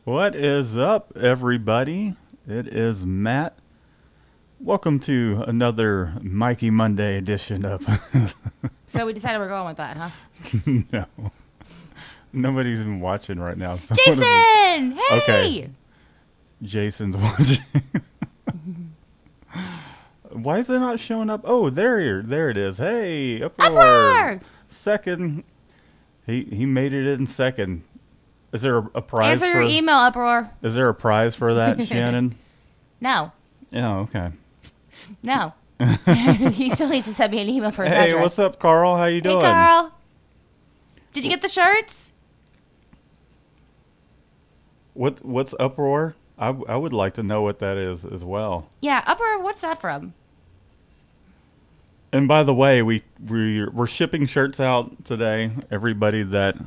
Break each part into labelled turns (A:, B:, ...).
A: What is up, everybody? It is Matt. Welcome to another Mikey Monday edition of...
B: So we decided we're going with that, huh?
A: No. Nobody's even watching right now.
B: Jason! Hey!
A: Okay. Jason's watching. Why is it not showing up? Oh, there it is. Hey, Uproar! Second. He made it in second. Is there a prize?
B: Answer your email, Uproar.
A: Is there a prize for that, Shannon?
B: No.
A: Oh, okay.
B: No. He still needs to send me an email for his address.
A: Hey, what's up, Carl? How you doing?
B: Hey, Carl. Did you get the shirts?
A: What's Uproar? I would like to know what that is as well.
B: Yeah, Uproar, what's that from?
A: And by the way, we're shipping shirts out today. Everybody that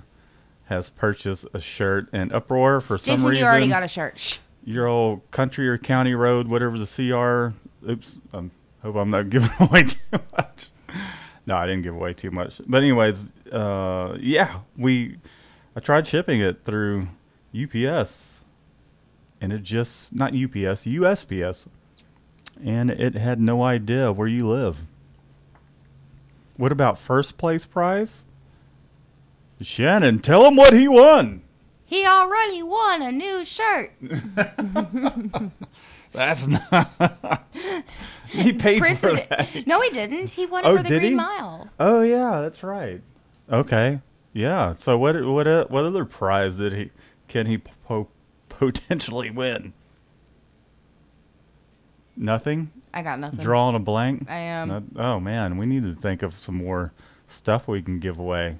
A: has purchased a shirt, and Uproar, for some reason...
B: Jason, you already got a shirt. Shh.
A: Your old country or county road, whatever the CR... Oops, I hope I'm not giving away too much. No, I didn't give away too much. But anyways, yeah, I tried shipping it through UPS, and it just... Not UPS, USPS. And it had no idea where you live. What about first place prize? Shannon, tell him what he won.
B: He already won a new shirt.
A: That's not... He paid for that.
B: No, he didn't. He won it for the Green Mile.
A: Oh, yeah, that's right. Okay. Yeah. So what other prize can he potentially win? Nothing?
B: I got nothing.
A: Drawing a blank?
B: I am.
A: Oh, man. We need to think of some more stuff we can give away.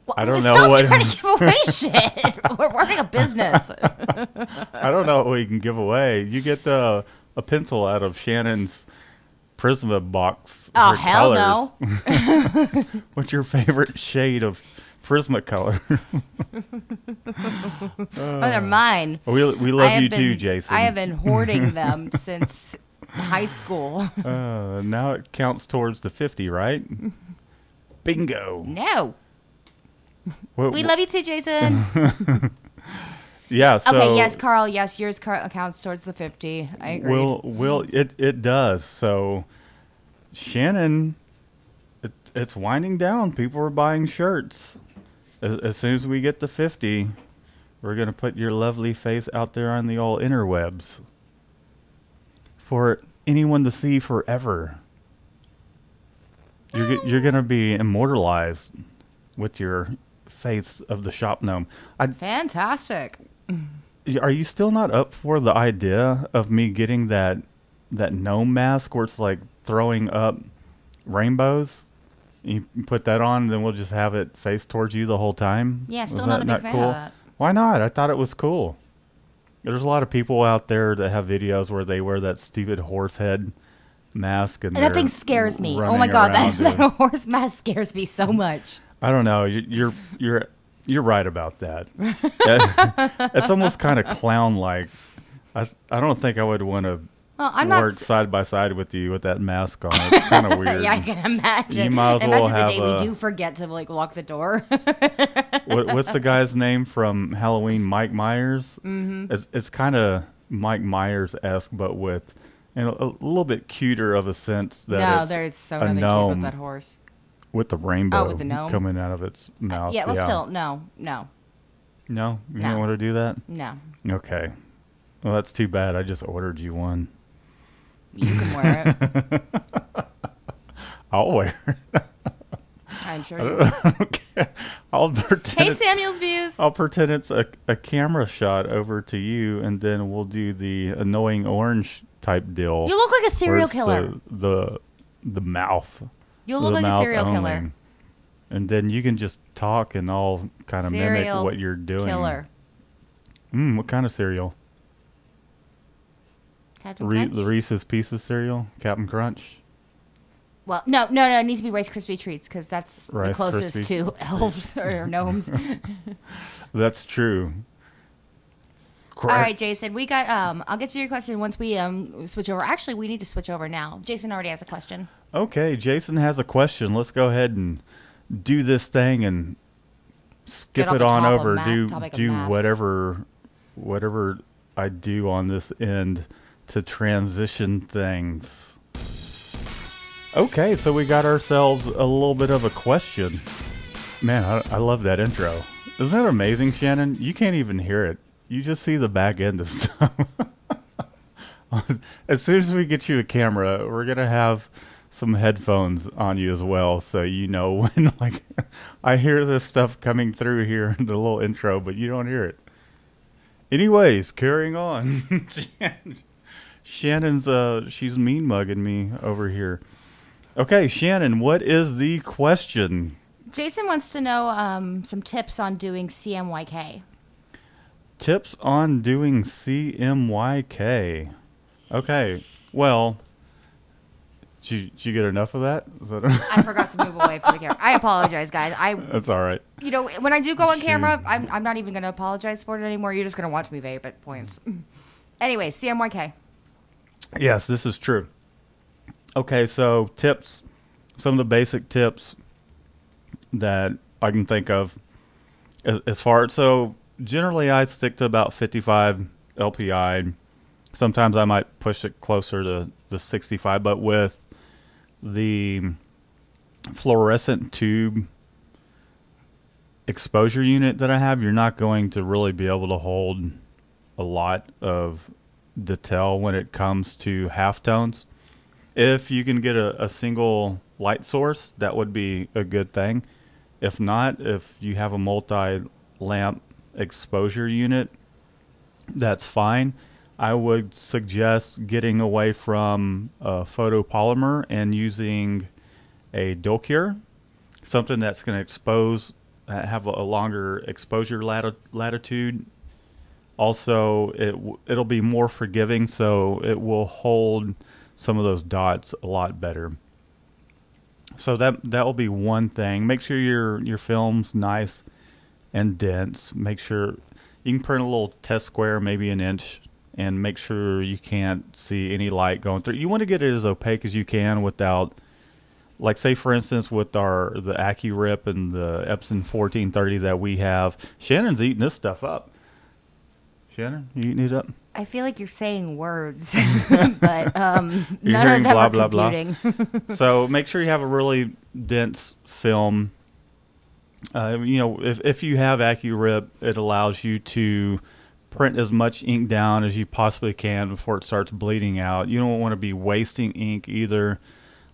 B: Well,
A: I don't know what...
B: Stop trying to give away shit. We're running a business.
A: I don't know what we can give away. You get a pencil out of Shannon's Prisma box.
B: Oh, hell
A: colors.
B: no.
A: What's your favorite shade of Prisma color?
B: Oh, they're mine.
A: We love you too, Jason.
B: I have been hoarding them since high school.
A: Now it counts towards the 50, right? Bingo.
B: No. We love you too, Jason.
A: Yeah. So
B: okay. Yes, Carl. Yes, yours counts towards the 50. I agree.
A: It does. So, Shannon, it's winding down. People are buying shirts. As soon as we get to 50, we're gonna put your lovely face out there on the old interwebs for anyone to see forever. You're gonna be immortalized with your face of the shop gnome.
B: Fantastic.
A: Are you still not up for the idea of me getting that gnome mask where it's like throwing up rainbows? You put that on, and then we'll just have it face towards you the whole time?
B: Yeah, still not a big fan of that.
A: Why not? I thought it was cool. There's a lot of people out there that have videos where they wear that stupid horse head mask. And
B: that thing scares me. Oh my god, that horse mask scares me so much.
A: I don't know. You're right about that. It's almost kind of clown-like. I don't think I would want to work side by side with you with that mask on. It's kind of weird.
B: Yeah, I can imagine.
A: You might as well have
B: the day we do forget to lock the door.
A: What's the guy's name from Halloween? Mike Myers. Mm-hmm. It's kind of Mike Myers-esque, but with a little bit cuter of a sense.
B: There's so nothing cute with that horse.
A: With the rainbow
B: with the gnome?
A: coming out of its mouth.
B: Yeah, well, still, no.
A: No? You don't want to do that?
B: No.
A: Okay. Well, that's too bad. I just ordered you one.
B: You can wear it.
A: I'll wear it.
B: I'm sure you will.
A: Okay. I'll pretend
B: Hey, Samuel's Views.
A: I'll pretend it's a camera shot over to you, and then we'll do the annoying orange type deal.
B: You look like a serial killer.
A: The mouth.
B: You look like a serial killer.
A: And then you can just talk and I'll kind of mimic what you're doing.
B: Killer.
A: What kind of cereal?
B: Captain Crunch?
A: The Reese's Pieces cereal? Captain Crunch?
B: Well, no. It needs to be Rice Krispie Treats because that's the closest
A: Krispie
B: to elves or gnomes.
A: That's true.
B: Correct. All right, Jason. We got. I'll get to your question once we switch over. Actually, we need to switch over now. Jason already has a question.
A: Okay, Jason has a question. Let's go ahead and do this thing and skip it on over. Do whatever whatever I do on this end to transition things. Okay, so we got ourselves a little bit of a question. Man, I love that intro. Isn't that amazing, Shannon? You can't even hear it. You just see the back end of stuff. As soon as we get you a camera, we're going to have some headphones on you as well, so you know when, like, I hear this stuff coming through here in the little intro, but you don't hear it. Anyways, carrying on. Shannon's, she's mean mugging me over here. Okay, Shannon, what is the question?
B: Jason wants to know some tips on doing CMYK.
A: Tips on doing CMYK. Okay, well, did you get enough of that?
B: I forgot to move away from the camera. I apologize, guys.
A: That's all right.
B: You know, when I do go on camera, I'm not even going to apologize for it anymore. You're just going to watch me vape at points. Anyway, CMYK.
A: Yes, this is true. Okay, so tips, some of the basic tips that I can think of as far as, so generally I stick to about 55 LPI. Sometimes I might push it closer to the 65, but with the fluorescent tube exposure unit that I have, you're not going to really be able to hold a lot of detail when it comes to halftones. If you can get a single light source, that would be a good thing. If not, if you have a multi-lamp exposure unit, that's fine. I would suggest getting away from photopolymer and using a dual cure, something that's going to expose, have a longer exposure latitude. Also, it'll be more forgiving, so it will hold some of those dots a lot better. So that will be one thing. Make sure your film's nice and dense. Make sure you can print a little test square, maybe an inch, and make sure you can't see any light going through. You want to get it as opaque as you can without, like, say for instance with the AccuRip and the Epson 1430 that we have. Shannon's eating this stuff up. Shannon, you eating it up?
B: I feel like you're saying words, but none of them
A: blah,
B: are
A: blah,
B: computing.
A: Blah. So make sure you have a really dense film. You know, if you have AccuRip, it allows you to print as much ink down as you possibly can before it starts bleeding out. You don't want to be wasting ink either.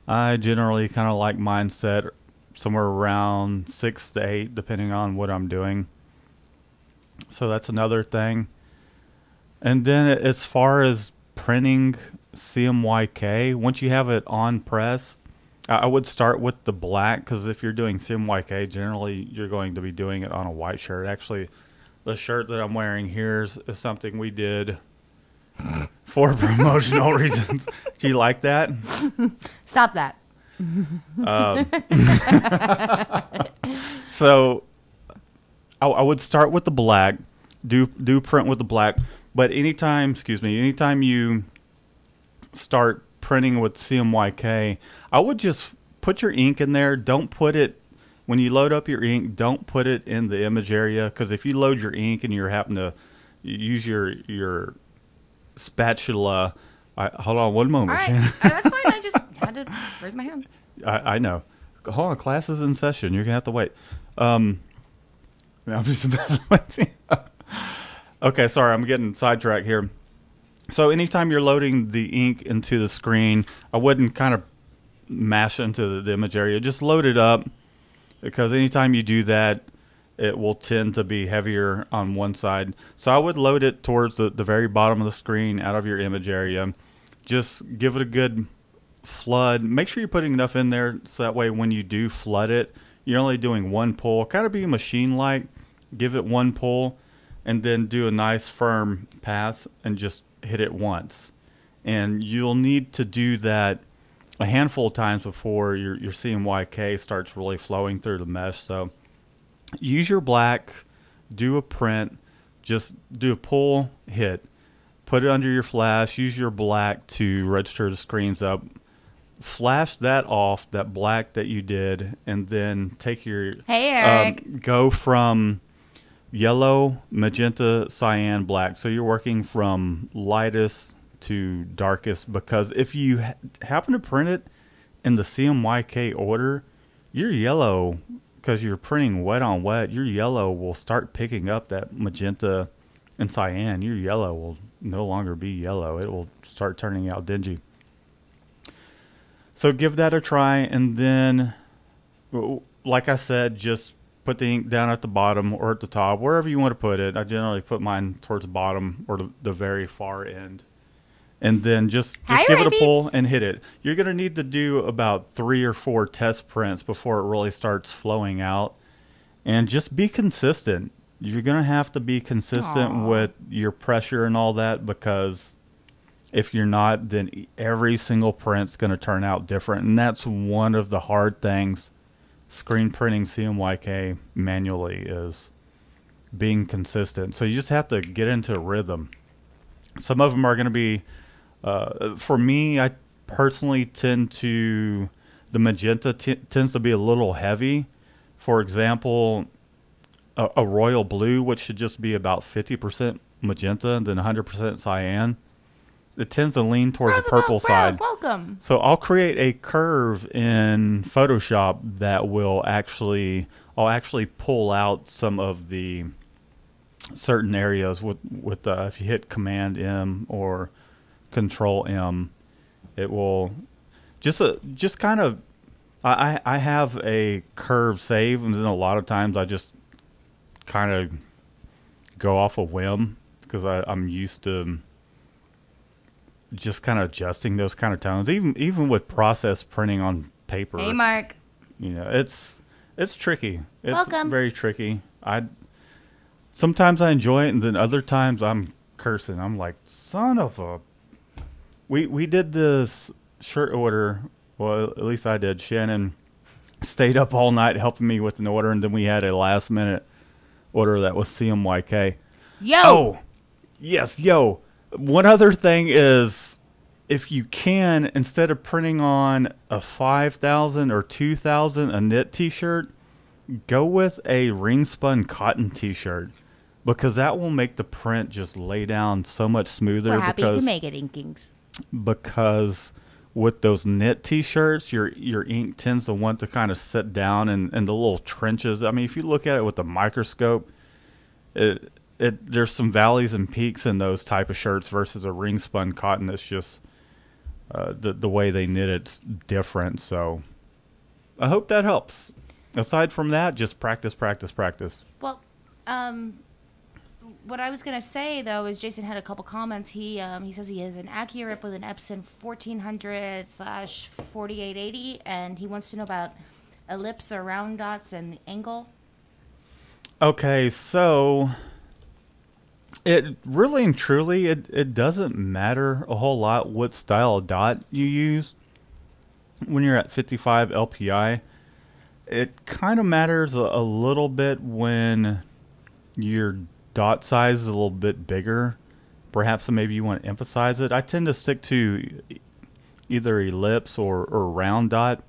A: I generally kind of like mine set somewhere around 6 to 8, depending on what I'm doing. So that's another thing. And then as far as printing CMYK, once you have it on press, I would start with the black, because if you're doing CMYK, generally you're going to be doing it on a white shirt. Actually, the shirt that I'm wearing here is something we did for promotional reasons. Do you like that?
B: Stop that.
A: So I would start with the black, do print with the black. But anytime you start printing with CMYK, I would just put your ink in there. Don't put it, when you load up your ink, don't put it in the image area, because if you load your ink and you're having to use your spatula, hold on one moment.
B: All right, that's fine. I just had to raise my hand.
A: I know. Hold on, class is in session. You're gonna have to wait. I'm just messing with you. Okay, sorry, I'm getting sidetracked here. So anytime you're loading the ink into the screen, I wouldn't kind of mash into the image area. Just load it up, because anytime you do that, it will tend to be heavier on one side. So I would load it towards the very bottom of the screen out of your image area. Just give it a good flood. Make sure you're putting enough in there so that way when you do flood it, you're only doing one pull. Kind of be machine-like. Give it one pull, and then do a nice firm pass and just hit it once. And you'll need to do that a handful of times before your CMYK starts really flowing through the mesh. So use your black, do a print, just do a pull, hit, put it under your flash, use your black to register the screens up, flash that off, that black that you did, and then take your
B: Hey, Eric.
A: go from yellow, magenta, cyan, black. So you're working from lightest to darkest, because if you happen to print it in the CMYK order, your yellow, because you're printing wet on wet, your yellow will start picking up that magenta and cyan. Your yellow will no longer be yellow. It will start turning out dingy. So give that a try, and then, like I said, just put the ink down at the bottom or at the top, wherever you want to put it. I generally put mine towards the bottom or the very far end. And then just give it a pull and hit it. You're going to need to do about 3 or 4 test prints before it really starts flowing out. And just be consistent. You're going to have to be consistent with your pressure and all that, because if you're not, then every single print's going to turn out different. And that's one of the hard things screen printing CMYK manually, is being consistent. So you just have to get into a rhythm. Some of them are going to be, for me, I personally tend to, the magenta tends to be a little heavy. For example, a royal blue, which should just be about 50% magenta and then 100% cyan, it tends to lean towards the purple side.
B: Welcome.
A: So I'll create a curve in Photoshop that will I'll actually pull out some of the certain areas with if you hit Command M or Control M, it will just kind of, I have a curve save, and then a lot of times I just kind of go off a whim, because I'm used to just kind of adjusting those kind of tones, even with process printing on paper.
B: Hey, Mark.
A: You know, it's tricky. It's
B: Welcome.
A: Very tricky. Sometimes I enjoy it, and then other times I'm cursing. I'm like, son of a. We did this shirt order. Well, at least I did. Shannon stayed up all night helping me with an order, and then we had a last minute order that was CMYK.
B: Yo.
A: Oh, yes, yo. One other thing is, if you can, instead of printing on a 5,000 or 2,000 a knit t-shirt, go with a ring spun cotton t-shirt, because that will make the print just lay down so much smoother.
B: We're happy to make it, Inkings.
A: Because with those knit t-shirts, your ink tends to want to kind of sit down in the little trenches. I mean, if you look at it with a microscope, there's some valleys and peaks in those type of shirts versus a ring spun cotton. It's just the way they knit it's different. So I hope that helps. Aside from that, just practice.
B: Well, what I was gonna say though is Jason had a couple comments. He says he has an AccuRip with an Epson 1400/4880, and he wants to know about ellipse or round dots and the angle.
A: Okay, so it really and truly, it doesn't matter a whole lot what style of dot you use when you're at 55 LPI. It kind of matters a little bit when your dot size is a little bit bigger. Perhaps maybe you want to emphasize it. I tend to stick to either ellipse or round dot.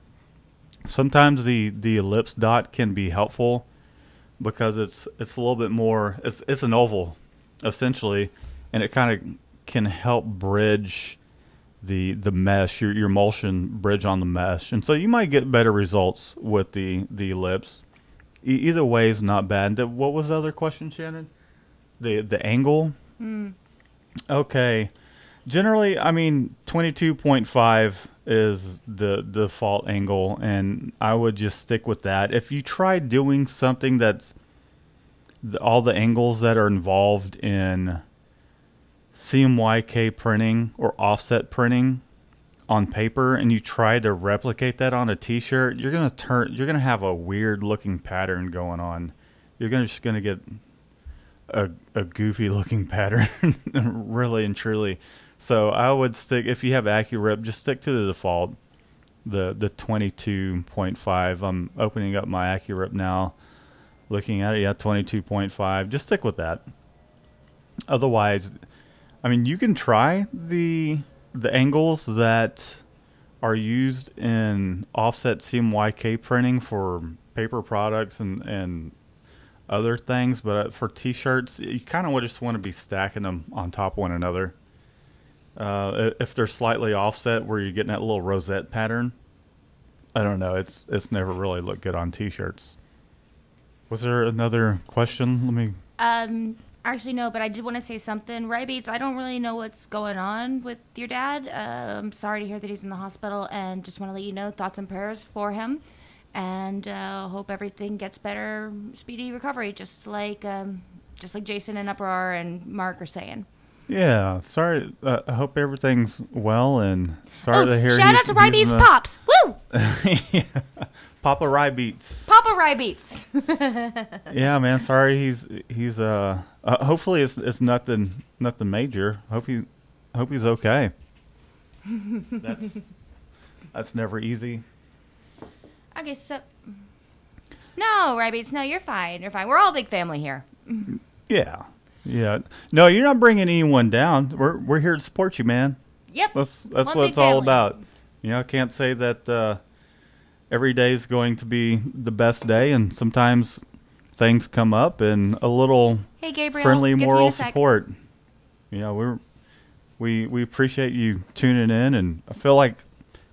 A: Sometimes the ellipse dot can be helpful, because it's a little bit more, it's an oval essentially, and it kind of can help bridge the mesh, your emulsion bridge on the mesh, and so you might get better results with the ellipse. Either way is not bad. What was the other question, Shannon? The angle? Okay, generally, I mean, 22.5 is the default angle, and I would just stick with that. If you try doing something that's all the angles that are involved in CMYK printing or offset printing on paper, and you try to replicate that on a t-shirt, you're gonna have a weird looking pattern going on. You're just gonna get a goofy looking pattern, really and truly. So I would stick, if you have AccuRip, just stick to the default, the 22.5. I'm opening up my AccuRip now, looking at it. Yeah, 22.5. Just stick with that. Otherwise, I mean, you can try the angles that are used in offset CMYK printing for paper products and other things, but for t-shirts, you kind of just want to be stacking them on top of one another. If they're slightly offset where you're getting that little rosette pattern, I don't know. It's never really looked good on t-shirts. Was there another question? Let me.
B: Actually, no, but I did want to say something. Right, Bates, I don't really know what's going on with your dad. I'm sorry to hear that he's in the hospital, and just want to let you know thoughts and prayers for him. And hope everything gets better, speedy recovery, just like Jason and Uproar and Mark are saying.
A: Yeah, sorry. I hope everything's well, and sorry to hear.
B: Shout out to Rye Beats Pops! Woo!
A: Yeah. Papa Rye Beats.
B: Papa Rye Beats.
A: Yeah, man. Sorry, he's hopefully it's nothing major. Hope he's okay. That's never easy.
B: Okay, so no, Rye Beats. No, you're fine. You're fine. We're all a big family here.
A: Yeah. Yeah. No, you're not bringing anyone down. We're here to support you, man.
B: Yep.
A: That's what it's all about. You know, I can't say that every day is going to be the best day, and sometimes things come up, and a little friendly moral support. You know, we appreciate you tuning in, and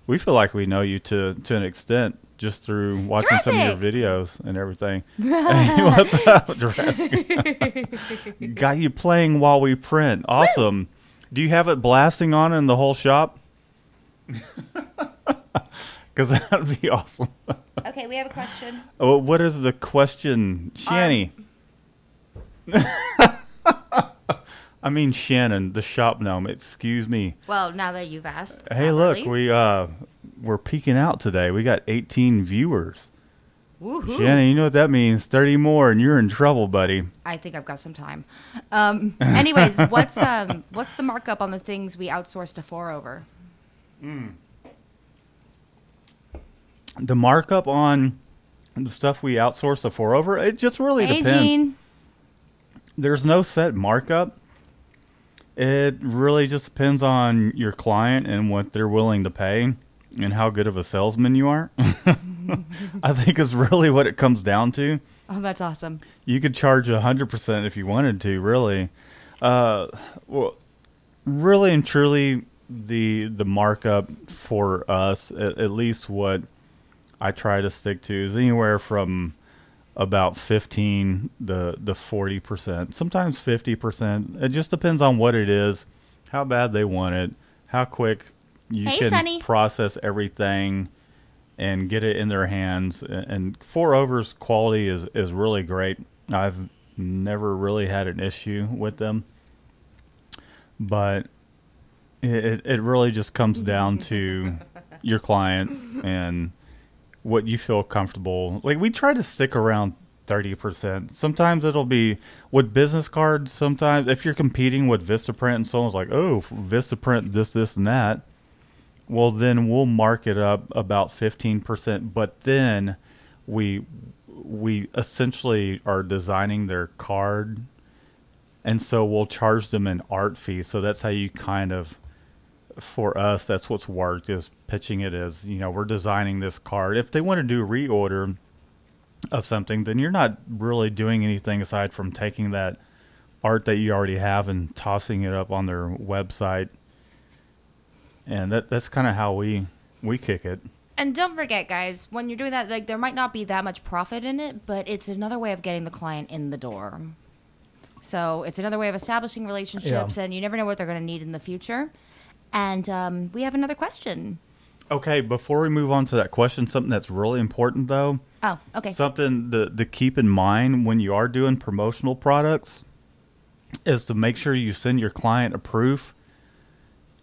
A: we feel like we know you to an extent just through watching some of your videos and everything. Hey, what's up, Jurassic? Got you playing while we print. Awesome. Do you have it blasting on in the whole shop? Because that would be awesome.
B: Okay, we have a question.
A: Oh, what is the question? Shanny. I mean Shannon, the shop gnome. Excuse me.
B: Well, now that you've asked.
A: Hey, look, we're peeking out today. We got 18 viewers.
B: Woohoo.
A: Shannon, you know what that means? 30 more, and you're in trouble, buddy.
B: I think I've got some time. Anyways, what's the markup on the things we outsource to 4over?
A: The markup on the stuff we outsource to 4over, it just really depends.
B: Gene.
A: There's no set markup. It really just depends on your client and what they're willing to pay and how good of a salesman you are. I think is really what it comes down to.
B: Oh, that's awesome.
A: You could charge 100% if you wanted to, really. Well, really and truly, the markup for us, at least what I try to stick to, is anywhere from about 15 to 40%, sometimes 50%. It just depends on what it is, how bad they want it, how quick you can process everything and get it in their hands. And 4over's quality is really great. I've never really had an issue with them, but it really just comes down to your client and what you feel comfortable. Like, we try to stick around 30%. Sometimes it'll be with business cards. Sometimes if you're competing with Vistaprint and someone's like, oh, Vistaprint this and that, well, then we'll mark it up about 15%. But then we essentially are designing their card, and so we'll charge them an art fee. So that's how you kind of, for us, that's what's worked, is pitching it as, you know, we're designing this card. If they want to do a reorder of something, then you're not really doing anything aside from taking that art that you already have and tossing it up on their website. And that's kind of how we kick it.
B: And don't forget, guys, when you're doing that, like, there might not be that much profit in it, but it's another way of getting the client in the door. So it's another way of establishing relationships, and you never know what they're going to need in the future. And we have another question.
A: Okay, before we move on to that question, something that's really important, though.
B: Oh, okay.
A: Something to keep in mind when you are doing promotional products is to make sure you send your client a proof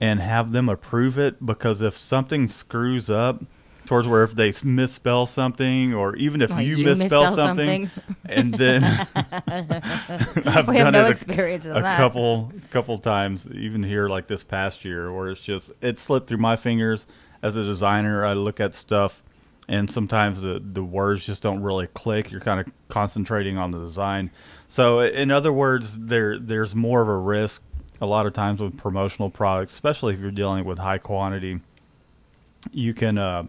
A: and have them approve it, because if something screws up towards where if they misspell something, or even if you misspell something, and then I've done it a couple times, even here like this past year, where it slipped through my fingers. As a designer, I look at stuff, and sometimes the words just don't really click. You're kind of concentrating on the design. So in other words, there's more of a risk a lot of times with promotional products, especially if you're dealing with high quantity. You can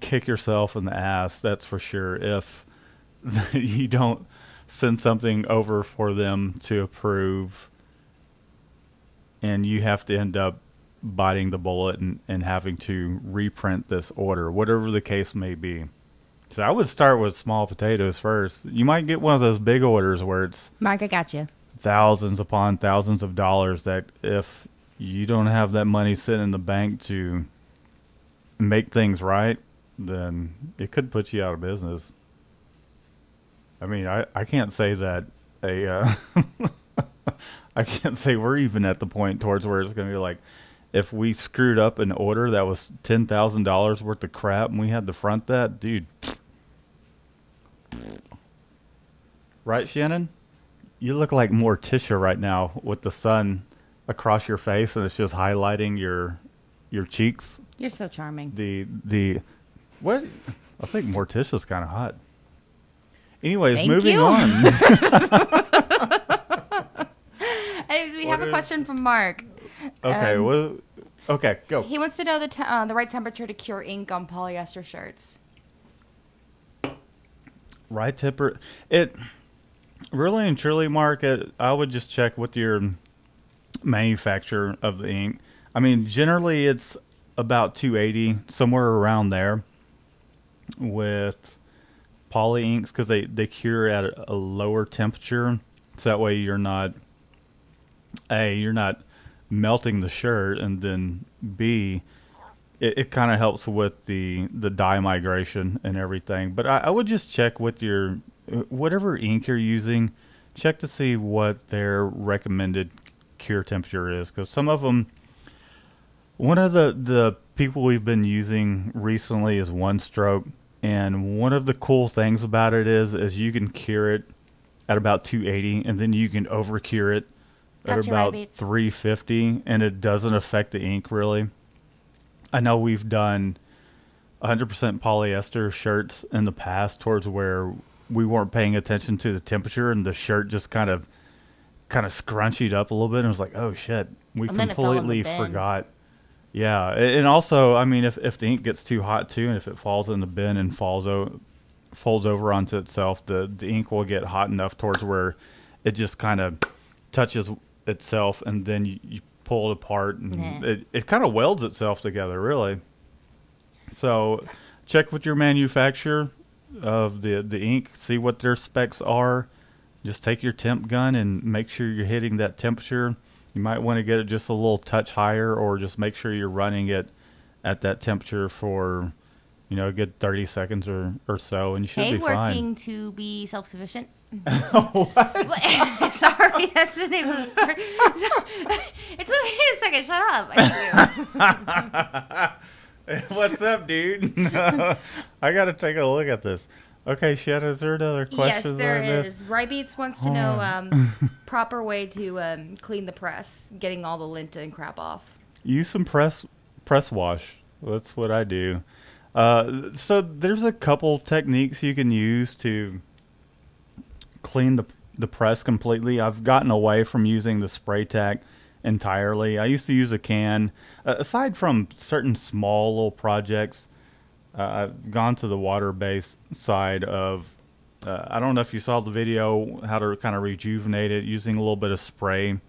A: kick yourself in the ass, that's for sure, if you don't send something over for them to approve, and you have to end up biting the bullet and having to reprint this order, whatever the case may be. So I would start with small potatoes first. You might get one of those big orders where it's
B: Mark, I got you.
A: thousands upon thousands of dollars that if you don't have that money sitting in the bank to make things right, then it could put you out of business. I mean, I can't say that I can't say we're even at the point towards where it's going to be like, if we screwed up an order that was $10,000 worth of crap and we had to front that, dude. Right, Shannon? You look like Morticia right now with the sun across your face and it's just highlighting your cheeks.
B: You're so charming.
A: The what? I think Morticia's kind of hot. Anyways,
B: Thank
A: moving
B: you.
A: on.
B: Anyways, we have a question from Mark.
A: Okay, okay, go.
B: He wants to know the right temperature to cure ink on polyester shirts.
A: Right temper. It really and truly, Mark, I would just check with your manufacturer of the ink. I mean, generally it's about 280, somewhere around there with poly inks, because they cure at a lower temperature. So that way you're not melting the shirt, and then B, it kind of helps with the dye migration and everything. But I would just check with your whatever ink you're using, check to see what their recommended cure temperature is, because some of them, one of the people we've been using recently is One Stroke, and one of the cool things about it is you can cure it at about 280, and then you can over cure it at about 350, and it doesn't affect the ink really. I know we've done 100% polyester shirts in the past towards where we weren't paying attention to the temperature, and the shirt just kind of scrunched up a little bit, and it was like, oh shit, we completely forgot. Yeah, and also, I mean, if the ink gets too hot too, and if it falls in the bin and folds over onto itself, the ink will get hot enough towards where it just kind of touches itself, and then you pull it apart, and it kind of welds itself together, really. So check with your manufacturer of the ink, see what their specs are. Just take your temp gun and make sure you're hitting that temperature. You might want to get it just a little touch higher, or just make sure you're running it at that temperature for, a good 30 seconds or so, and you should be fine.
B: Working to be self-sufficient.
A: What?
B: Sorry, that's the name of the It's okay a second, shut up. I
A: do. What's up, dude? I got to take a look at this. Okay, Shannon, is there another question?
B: Yes, there is. Rybeats wants to know proper way to clean the press, getting all the lint and crap off.
A: Use some press wash. That's what I do. So there's a couple techniques you can use to clean the press completely. I've gotten away from using the spray tack entirely. I used to use a can. Aside from certain small little projects, I've gone to the water-based side of, I don't know if you saw the video, how to kind of rejuvenate it using a little bit of spray.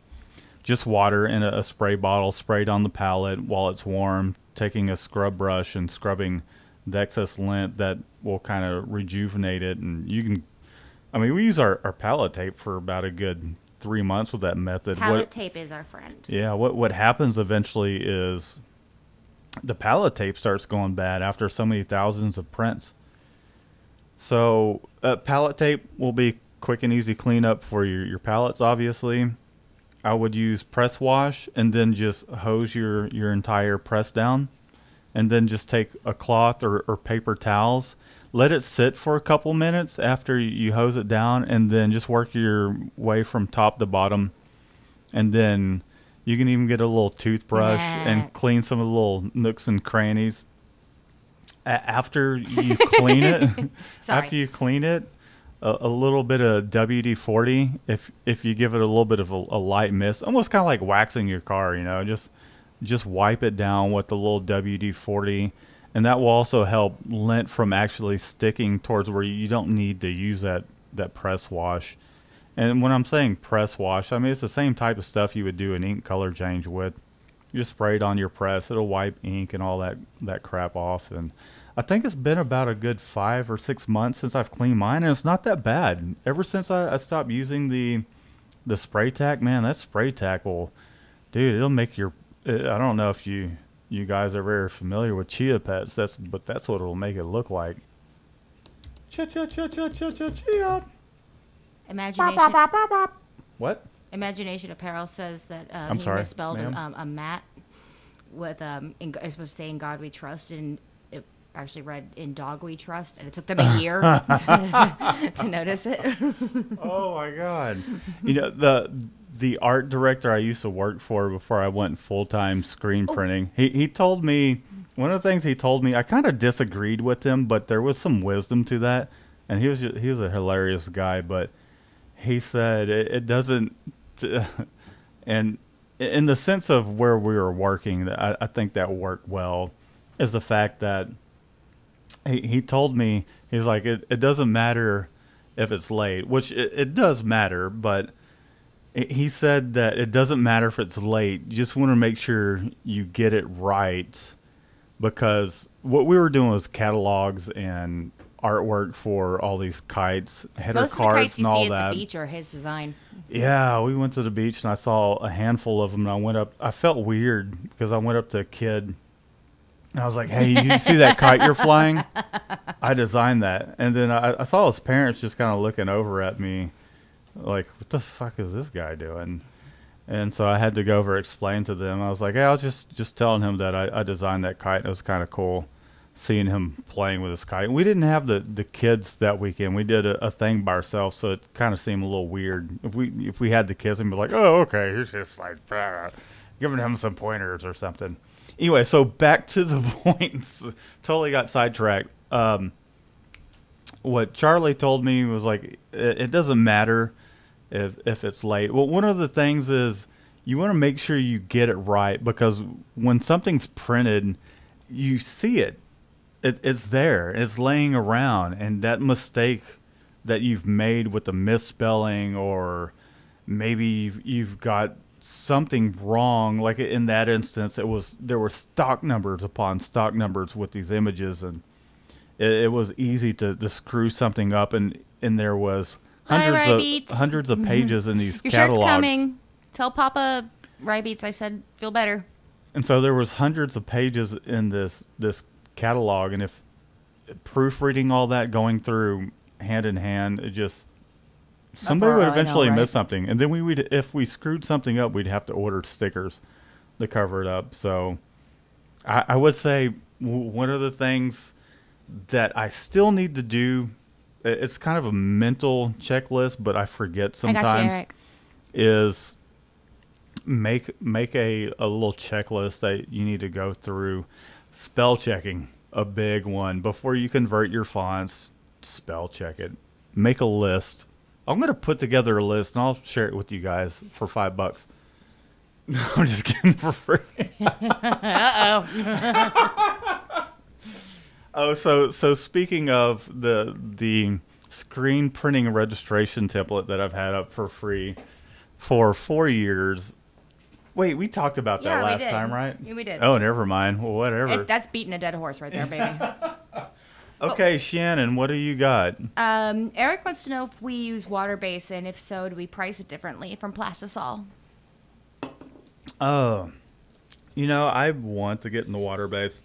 A: Just water in a spray bottle, sprayed on the palette while it's warm, taking a scrub brush and scrubbing the excess lint. That will kind of rejuvenate it. And you can, I mean, we use our palette tape for about a good 3 months with that method.
B: Palette tape is our friend.
A: Yeah, what happens eventually is the palette tape starts going bad after so many thousands of prints. So palette tape will be quick and easy cleanup for your palettes, obviously. I would use press wash and then just hose your entire press down, and then just take a cloth or paper towels, let it sit for a couple minutes after you hose it down, and then just work your way from top to bottom. And then you can even get a little toothbrush and clean some of the little nooks and crannies. After you clean it, a little bit of WD-40, if you give it a little bit of a light mist, almost kind of like waxing your car, just wipe it down with a little WD-40, and that will also help lint from actually sticking towards where you don't need to use that that press wash. And when I'm saying press wash, I mean it's the same type of stuff you would do an ink color change with. You just spray it on your press. It'll wipe ink and all that crap off. And I think it's been about a good 5 or 6 months since I've cleaned mine, and it's not that bad. Ever since I stopped using the spray tack, man, that spray tack will, dude, it'll make your. I don't know if you guys are very familiar with chia pets. But that's what it'll make it look like. Chia.
B: Imagination.
A: What?
B: Imagination Apparel says that
A: I'm
B: he
A: sorry,
B: misspelled
A: ma'am?
B: a mat with it was saying God We Trust, and it actually read in Dog We Trust, and it took them a year to notice it.
A: Oh my God! You know the art director I used to work for before I went full-time screen printing. He told me, one of the things he told me, I kind of disagreed with him, but there was some wisdom to that, and he was a hilarious guy, but he said it doesn't, and in the sense of where we were working, I think that worked well, is the fact that he told me, he's like, it doesn't matter if it's late, which it does matter, but he said that it doesn't matter if it's late. You just want to make sure you get it right, because what we were doing was catalogs and artwork for all these kites, header
B: Most of the
A: cards,
B: kites you
A: and all
B: see
A: that.
B: at the beach are his design.
A: Yeah, we went to the beach and I saw a handful of them, and I went up. I felt weird because I went up to a kid and I was like, "Hey, you see that kite you're flying? I designed that." And then I saw his parents just kind of looking over at me like, "What the fuck is this guy doing?" And so I had to go over and explain to them. I was like, "Hey, I was just telling him that I designed that kite. It was kind of cool seeing him playing with his kite." And we didn't have the kids that weekend. We did a thing by ourselves, so it kind of seemed a little weird. If we had the kids, and be like, "Oh, okay, he's just like giving him some pointers or something." Anyway, so back to the points. Totally got sidetracked. What Charlie told me was like, it doesn't matter if it's late. Well, one of the things is you want to make sure you get it right, because when something's printed, you see it. It's there. It's laying around, and that mistake that you've made with the misspelling, or maybe you've got something wrong. Like in that instance, there were stock numbers upon stock numbers with these images, and it was easy to screw something up, and there was hundreds of pages in these
B: Your
A: catalogs.
B: shirt's coming. Tell Papa Rybeats I said feel better.
A: And so there was hundreds of pages in this catalog, and if proofreading all that, going through hand in hand, it just somebody would eventually miss something, and then if we screwed something up, we'd have to order stickers to cover it up. So I would say one of the things that I still need to do, it's kind of a mental checklist, but I forget sometimes,
B: I got you, Eric.
A: is make a little checklist that you need to go through. Spell checking, a big one. Before you convert your fonts, spell check it. Make a list. I'm going to put together a list, and I'll share it with you guys for $5. No, I'm just kidding, for free.
B: Uh-oh.
A: Oh, so speaking of the screen printing registration template that I've had up for free for 4 years. Wait, we talked about that last time, right?
B: Yeah, we did.
A: Oh, never mind. Well, whatever.
B: That's beating a dead horse right there, baby.
A: Okay, Shannon, what do you got?
B: Eric wants to know if we use water base, and if so, do we price it differently from Plastisol?
A: Oh, I want to get in the water base.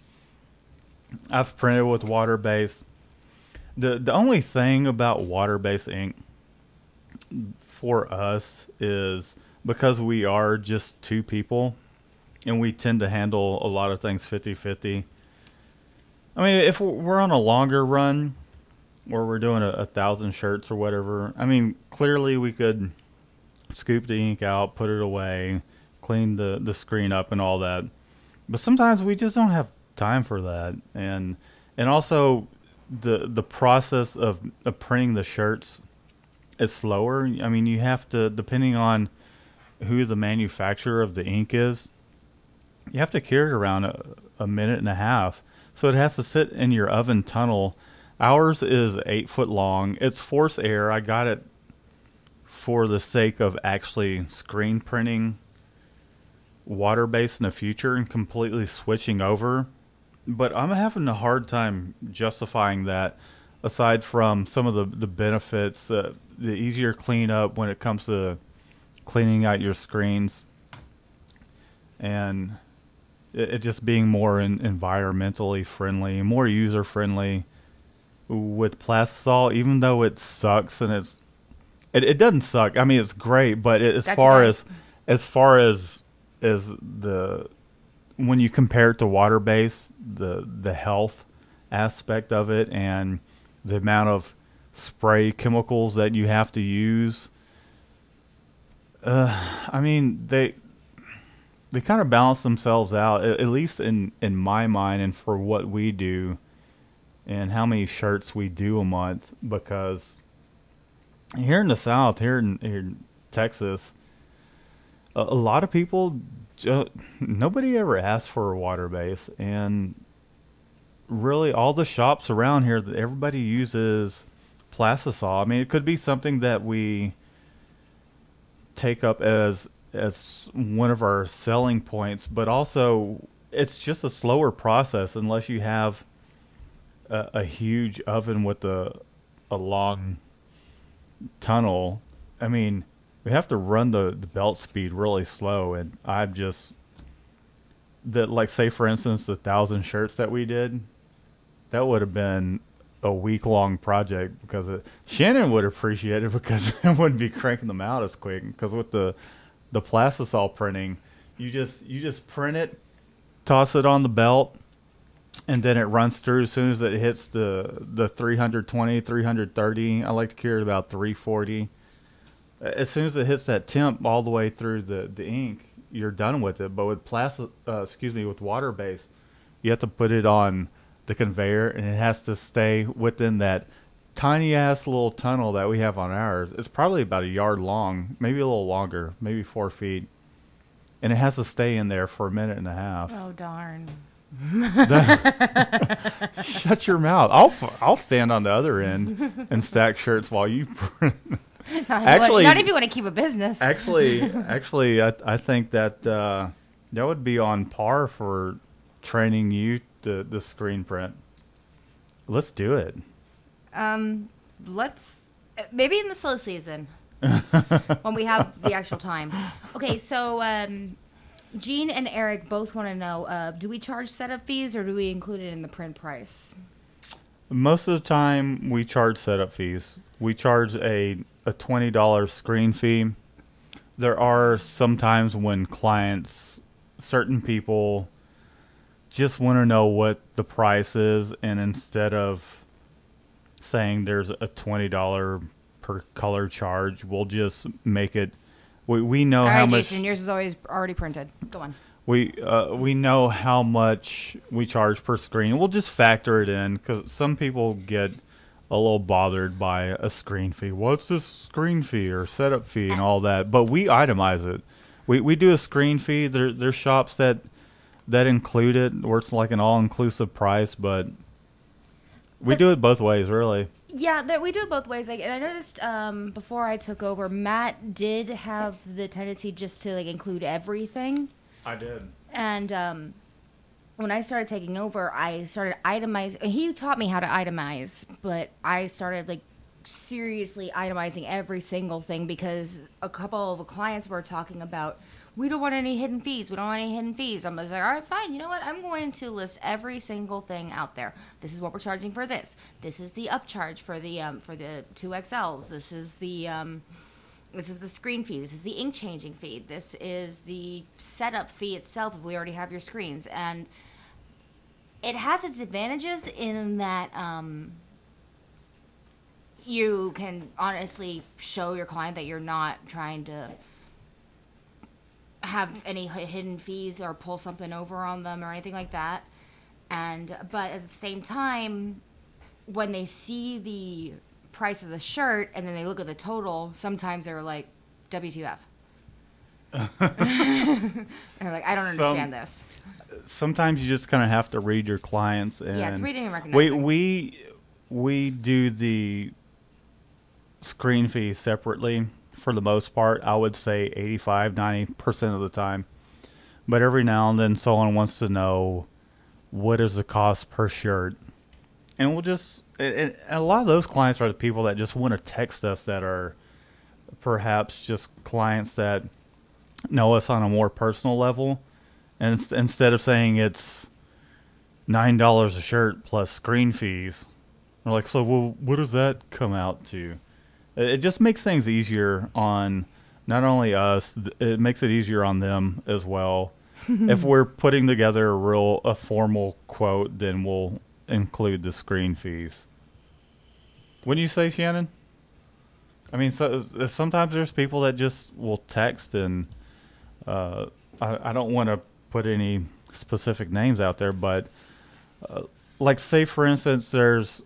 A: I've printed with water base. The only thing about water base ink for us is because we are just two people, and we tend to handle a lot of things 50-50. I mean, if we're on a longer run, or we're doing 1,000 shirts or whatever, I mean, clearly we could scoop the ink out, put it away, clean the screen up and all that. But sometimes we just don't have time for that. And also the process of printing the shirts is slower. I mean, you have to, depending on who the manufacturer of the ink is, you have to carry it around a minute and a half. So it has to sit in your oven tunnel. Ours is 8 foot long. It's force air. I got it for the sake of actually screen printing water based in the future and completely switching over. But I'm having a hard time justifying that aside from some of the benefits, the easier cleanup when it comes to cleaning out your screens, and it just being more environmentally friendly, more user friendly. With Plastisol, even though it sucks and it doesn't suck. I mean, it's great, but as far as the when you compare it to water based, the health aspect of it and the amount of spray chemicals that you have to use, I mean they kind of balance themselves out, at least in my mind and for what we do and how many shirts we do a month. Because here in the South, here in Texas, a lot of people, nobody ever asks for a water base, and really all the shops around here, everybody uses Plastisol. I mean, it could be something that we take up as one of our selling points, but also it's just a slower process unless you have a huge oven with a long tunnel. I mean, we have to run the belt speed really slow, and I'm just that, like, say for instance the 1,000 shirts that we did, that would have been a week-long project because Shannon would appreciate it because it wouldn't be cranking them out as quick. Because with the Plastisol printing, you just print it, toss it on the belt, and then it runs through. As soon as it hits the 320, 330, I like to carry it about 340. As soon as it hits that temp all the way through the ink, you're done with it. But with with water base, you have to put it on the conveyor, and it has to stay within that tiny ass little tunnel that we have on ours. It's probably about a yard long, maybe a little longer, maybe 4 feet, and it has to stay in there for a minute and a half.
B: Oh darn!
A: Shut your mouth. I'll stand on the other end and stack shirts while you print.
B: Not if you want to keep a business.
A: Actually, I think that that would be on par for training you the screen print. Let's do it.
B: Let's maybe in the slow season when we have the actual time. Okay, so Gene and Eric both want to know: do we charge setup fees, or do we include it in the print price?
A: Most of the time, we charge setup fees. We charge a $20 screen fee. There are some times when clients, certain people, just want to know what the price is, and instead of saying there's a $20 per color charge, we'll just make it. We know
B: Sorry,
A: how much.
B: Jason, yours is always already printed. Go on.
A: We know how much we charge per screen. We'll just factor it in because some people get a little bothered by a screen fee. What's this screen fee or setup fee and all that? But we itemize it. We do a screen fee. There's shops that include it, where it's like an all-inclusive price, but we do it both ways, really.
B: Yeah, we do it both ways. And I noticed before I took over, Matt did have the tendency just to include everything.
A: I did.
B: And when I started taking over, I started itemizing. He taught me how to itemize, but I started seriously itemizing every single thing because a couple of the clients were talking about, we don't want any hidden fees. We don't want any hidden fees. I'm like, all right, fine. You know what? I'm going to list every single thing out there. This is what we're charging for this. This is the upcharge for the 2XLs. This is the screen fee. This is the ink changing fee. This is the setup fee itself if we already have your screens. And it has its advantages in that you can honestly show your client that you're not trying to have any hidden fees or pull something over on them or anything like that. But at the same time, when they see the price of the shirt and then they look at the total, sometimes they're like, WTF. They're like, I don't understand this.
A: Sometimes you just kind of have to read your clients. And
B: yeah, it's reading and recognizing.
A: we do the screen fee separately for the most part. I would say 85-90% of the time. But every now and then someone wants to know what is the cost per shirt. And we'll just, and a lot of those clients are the people that just want to text us, that are perhaps just clients that know us on a more personal level. And instead of saying it's $9 a shirt plus screen fees, they're like, so well, what does that come out to? It just makes things easier on not only us, it makes it easier on them as well. If we're putting together a formal quote, then we'll include the screen fees. Wouldn't you say, Shannon? I mean, so sometimes there's people that just will text, and I don't want to put any specific names out there, but like, say for instance, there's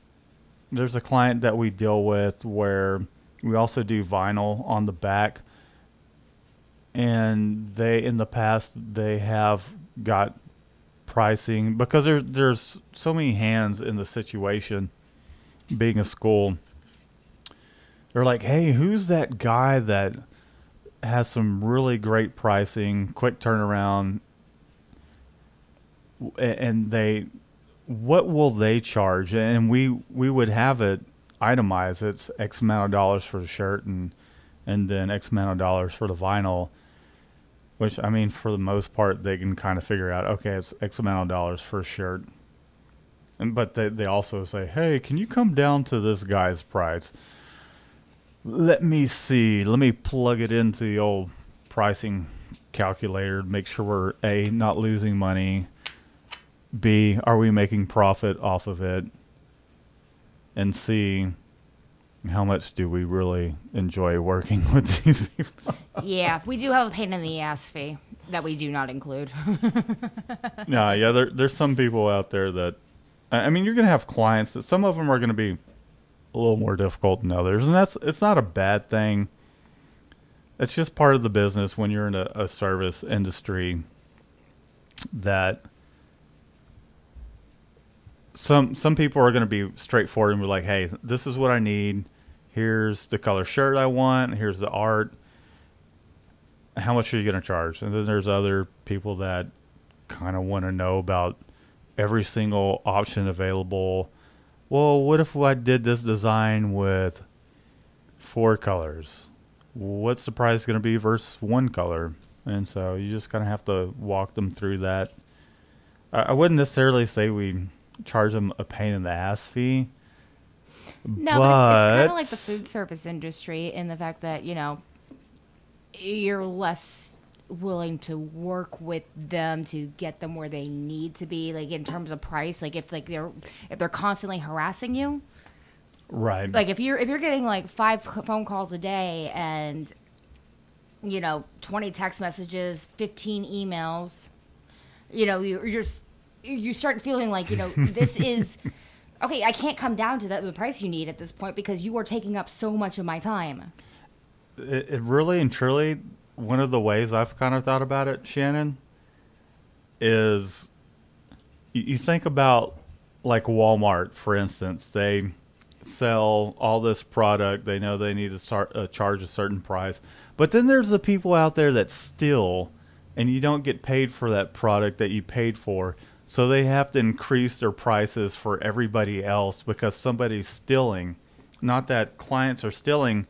A: a client that we deal with where we also do vinyl on the back, and they, in the past, they have got pricing because there's so many hands in the situation. Being a school, they're like, hey, who's that guy that has some really great pricing, quick turnaround, and what will they charge? And we would have it itemized. It's X amount of dollars for the shirt, and then X amount of dollars for the vinyl, which, I mean, for the most part, they can kind of figure out, okay, it's X amount of dollars for a shirt. But they also say, hey, can you come down to this guy's price? Let me see. Let me plug it into the old pricing calculator, make sure we're A, not losing money, B, are we making profit off of it, and C, how much do we really enjoy working with these people?
B: Yeah, we do have a pain in the ass fee that we do not include.
A: No, yeah, there's some people out there that, I mean, you're going to have clients that some of them are going to be a little more difficult than others, and it's not a bad thing. It's just part of the business when you're in a service industry, that some people are going to be straightforward and be like, hey, this is what I need. Here's the color shirt I want. Here's the art. How much are you going to charge? And then there's other people that kind of want to know about every single option available. Well, what if I did this design with 4 colors? What's the price going to be versus 1 color? And so you just kind of have to walk them through that. I wouldn't necessarily say we charge them a pain in the ass fee.
B: No, but it's kind of like the food service industry in the fact that, you're less willing to work with them to get them where they need to be, like in terms of price. Like if they're constantly harassing you,
A: right?
B: Like if you're getting like 5 phone calls a day and 20 text messages, 15 emails, you start feeling like this is okay. I can't come down to the price you need at this point because you are taking up so much of my time.
A: It really and truly, one of the ways I've kind of thought about it, Shannon, is you think about like Walmart, for instance. They sell all this product. They know they need to start charge a certain price. But then there's the people out there that steal, and you don't get paid for that product that you paid for. So they have to increase their prices for everybody else because somebody's stealing. Not that clients are stealing,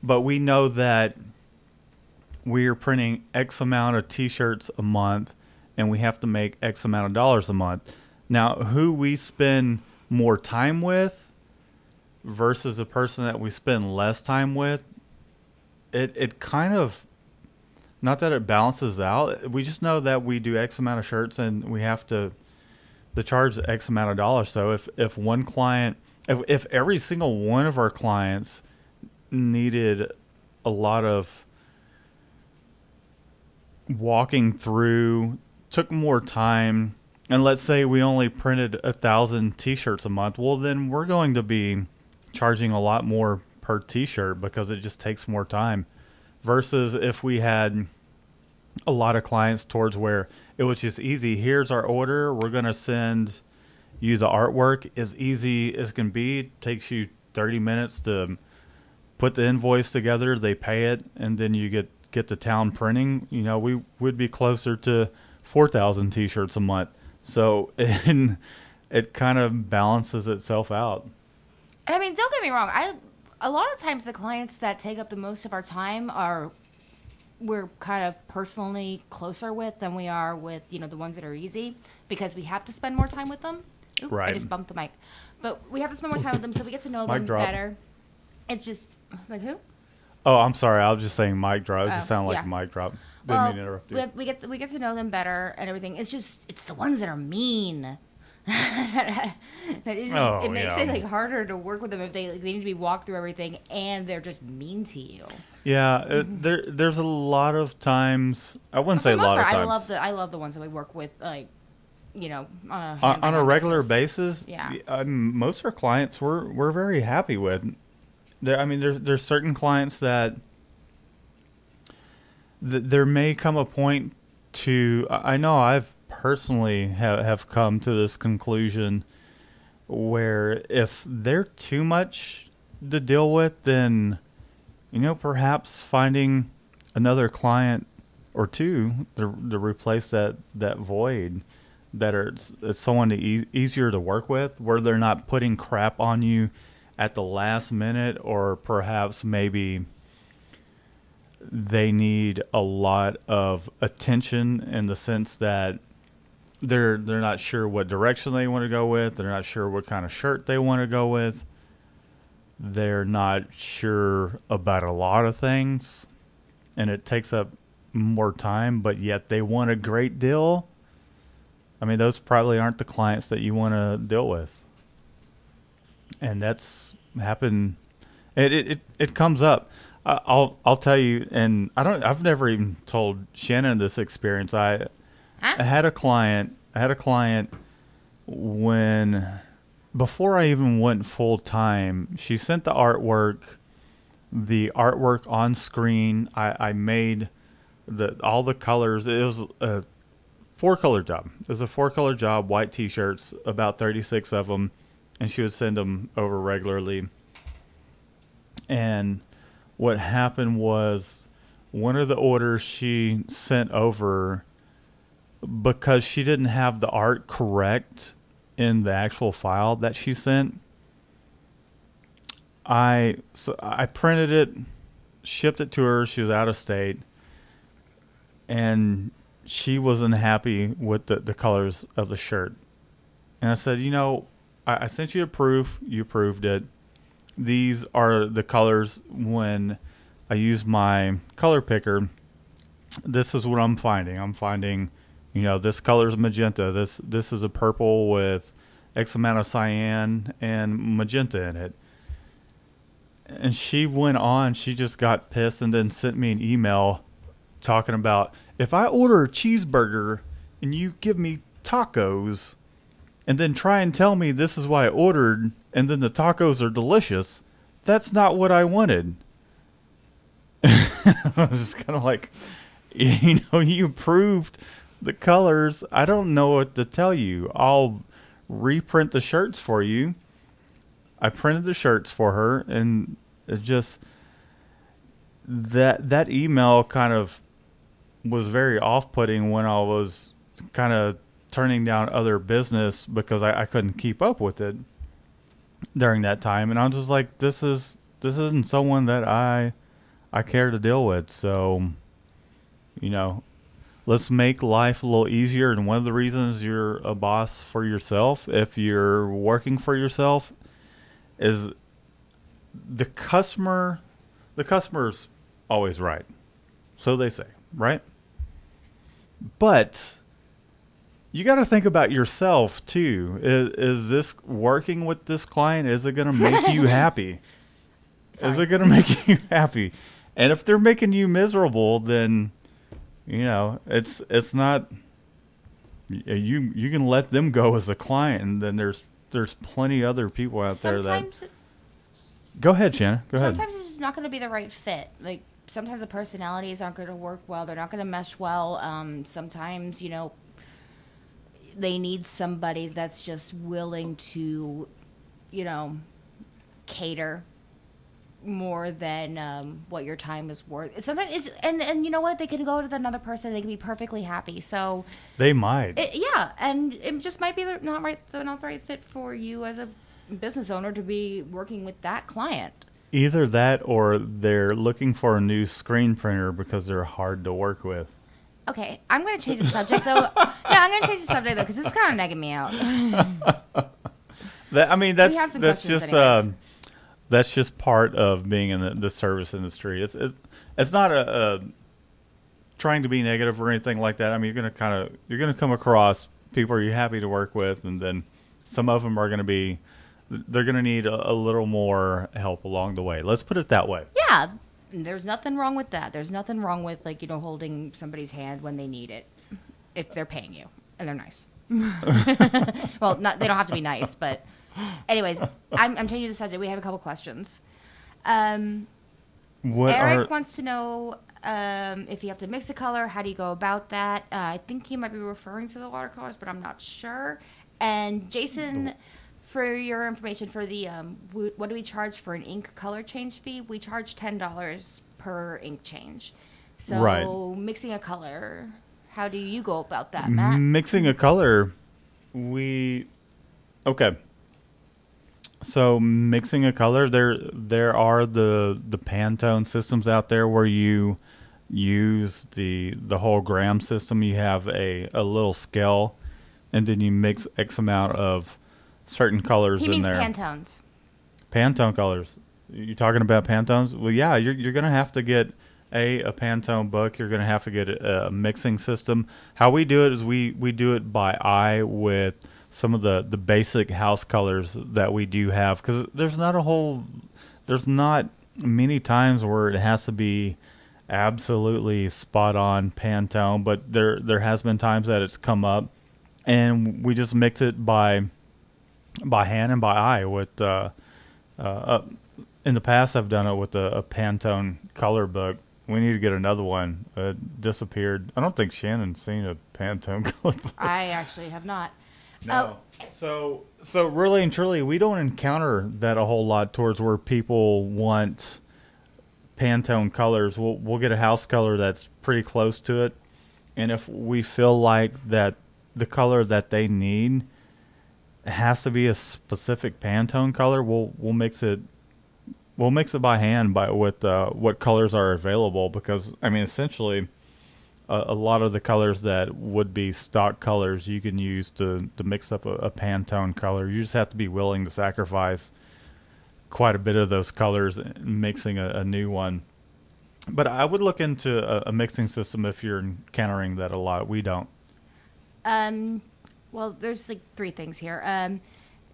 A: but we know that we are printing X amount of T-shirts a month, and we have to make X amount of dollars a month. Now, who we spend more time with versus a person that we spend less time with, it kind of, not that it balances out. We just know that we do X amount of shirts, and we have to charge X amount of dollars. So if one client, if every single one of our clients needed a lot of walking through, took more time, and let's say we only printed 1,000 T-shirts a month, well, then we're going to be charging a lot more per T-shirt because it just takes more time. Versus if we had a lot of clients towards where it was just easy. Here's our order. We're going to send you the artwork as easy as can be. It takes you 30 minutes to put the invoice together. They pay it, and then you get the town printing. You know, we would be closer to 4,000 T-shirts a month. So it kind of balances itself out.
B: And I mean, don't get me wrong. A lot of times the clients that take up the most of our time are we're kind of personally closer with than we are with, you know, the ones that are easy, because we have to spend more time with them. Oop,
A: Right.
B: I just bumped the mic. But we have to spend more time with them so we get to know
A: Mic
B: them
A: drop.
B: better. It's just like who?
A: Oh, I'm sorry. I was just saying mic drop. It just
B: Oh,
A: sounded like
B: yeah.
A: a mic drop. Didn't
B: Well,
A: mean to interrupt you.
B: we get to know them better and everything. It's the ones that are mean. that it makes
A: yeah.
B: it like harder to work with them if they need to be walked through everything and they're just mean to you.
A: Yeah, there's a lot of times. I wouldn't
B: For
A: say
B: the
A: a
B: most
A: lot
B: part,
A: of times.
B: I love the ones that we work with, like, you know, on a
A: On a regular basis.
B: Yeah.
A: Most of our clients we're very happy with. I mean, there's certain clients that there may come a point to. I know I've personally have come to this conclusion where if they're too much to deal with, then perhaps finding another client or two to replace that void, that it's someone easier to work with, where they're not putting crap on you at the last minute, or perhaps maybe they need a lot of attention in the sense that they're not sure what direction they want to go with. They're not sure what kind of shirt they want to go with. They're not sure about a lot of things, and it takes up more time, but yet they want a great deal. I mean, those probably aren't the clients that you want to deal with. And that's happened. It comes up. I'll tell you, and I've never even told Shannon this experience. I had a client when, before I even went full time, she sent the artwork on screen. I made all the colors. It was a 4-color job. It was a 4-color job, white T-shirts, about 36 of them, and she would send them over regularly. And what happened was, one of the orders she sent over, because she didn't have the art correct in the actual file that she sent, I printed it, shipped it to her. She was out of state, and she wasn't happy with the colors of the shirt. And I said, I sent you a proof. You approved it. These are the colors. When I use my color picker, this is what I'm finding. I'm finding, this color is magenta. This is a purple with X amount of cyan and magenta in it. And she went on. She just got pissed and then sent me an email talking about, if I order a cheeseburger and you give me tacos and then try and tell me this is what I ordered and then the tacos are delicious, that's not what I wanted. I was just kind of like, you approved the colors. I don't know what to tell you. I'll reprint the shirts for you. I printed the shirts for her, and it just, that email kind of was very off-putting when I was kind of turning down other business because I couldn't keep up with it during that time. And I was just like, this isn't someone that I care to deal with. So, let's make life a little easier. And one of the reasons you're a boss for yourself, if you're working for yourself, is the customer's always right. So they say, right? But you got to think about yourself too. Is this working with this client? Is it going to make you happy? Is it going to make you happy? And if they're making you miserable, then it's not. You can let them go as a client, and then there's plenty other people out there that. Go ahead, Shanna. Go ahead.
B: Sometimes it's just not going to be the right fit. Like, sometimes the personalities aren't going to work well. They're not going to mesh well. Sometimes, they need somebody that's just willing to, cater more than what your time is worth. Sometimes it's and you know what, they can go to another person, they can be perfectly happy. So
A: They might.
B: yeah, and it just might be not the right fit for you as a business owner to be working with that client.
A: Either that or they're looking for a new screen printer because they're hard to work with.
B: Okay, I'm going to change the subject though. No, I'm going to change the subject though because this is kind of negging me out.
A: That's just part of being in the service industry. It's not a trying to be negative or anything like that. I mean, you're gonna come across people you're happy to work with, and then some of them are going to be, they're going to need a little more help along the way. Let's put it that way.
B: Yeah, there's nothing wrong with that. There's nothing wrong with holding somebody's hand when they need it, if they're paying you and they're nice. Well, they don't have to be nice, but anyways, I'm changing the subject. We have a couple questions. Eric wants to know if you have to mix a color, how do you go about that? I think he might be referring to the watercolors, but I'm not sure. And Jason, for your information, for the what do we charge for an ink color change fee? We charge $10 per ink change. So mixing a color, how do you go about that, Matt?
A: Mixing a color, So mixing a color, there are the Pantone systems out there where you use the whole gram system. You have a little scale, and then you mix X amount of certain colors in there.
B: He means Pantones.
A: Pantone colors. You talking about Pantones? Well, yeah, you're gonna have to get a Pantone book. You're gonna have to get a mixing system. How we do it is we do it by eye with some of the basic house colors that we do have, because there's not many times where it has to be absolutely spot on Pantone, but there has been times that it's come up, and we just mix it by hand and by eye with in the past I've done it with a Pantone color book. We need to get another one. It disappeared. I don't think Shannon's seen a Pantone color book.
B: I actually have not.
A: No. So really and truly, we don't encounter that a whole lot towards where people want Pantone colors. We'll get a house color that's pretty close to it, and if we feel like that the color that they need has to be a specific Pantone color, we'll mix it. We'll mix it by hand with what colors are available, because I mean essentially a lot of the colors that would be stock colors you can use to mix up a Pantone color. You just have to be willing to sacrifice quite a bit of those colors in mixing a new one. But I would look into a mixing system if you're encountering that a lot. We don't.
B: Well, there's like three things here.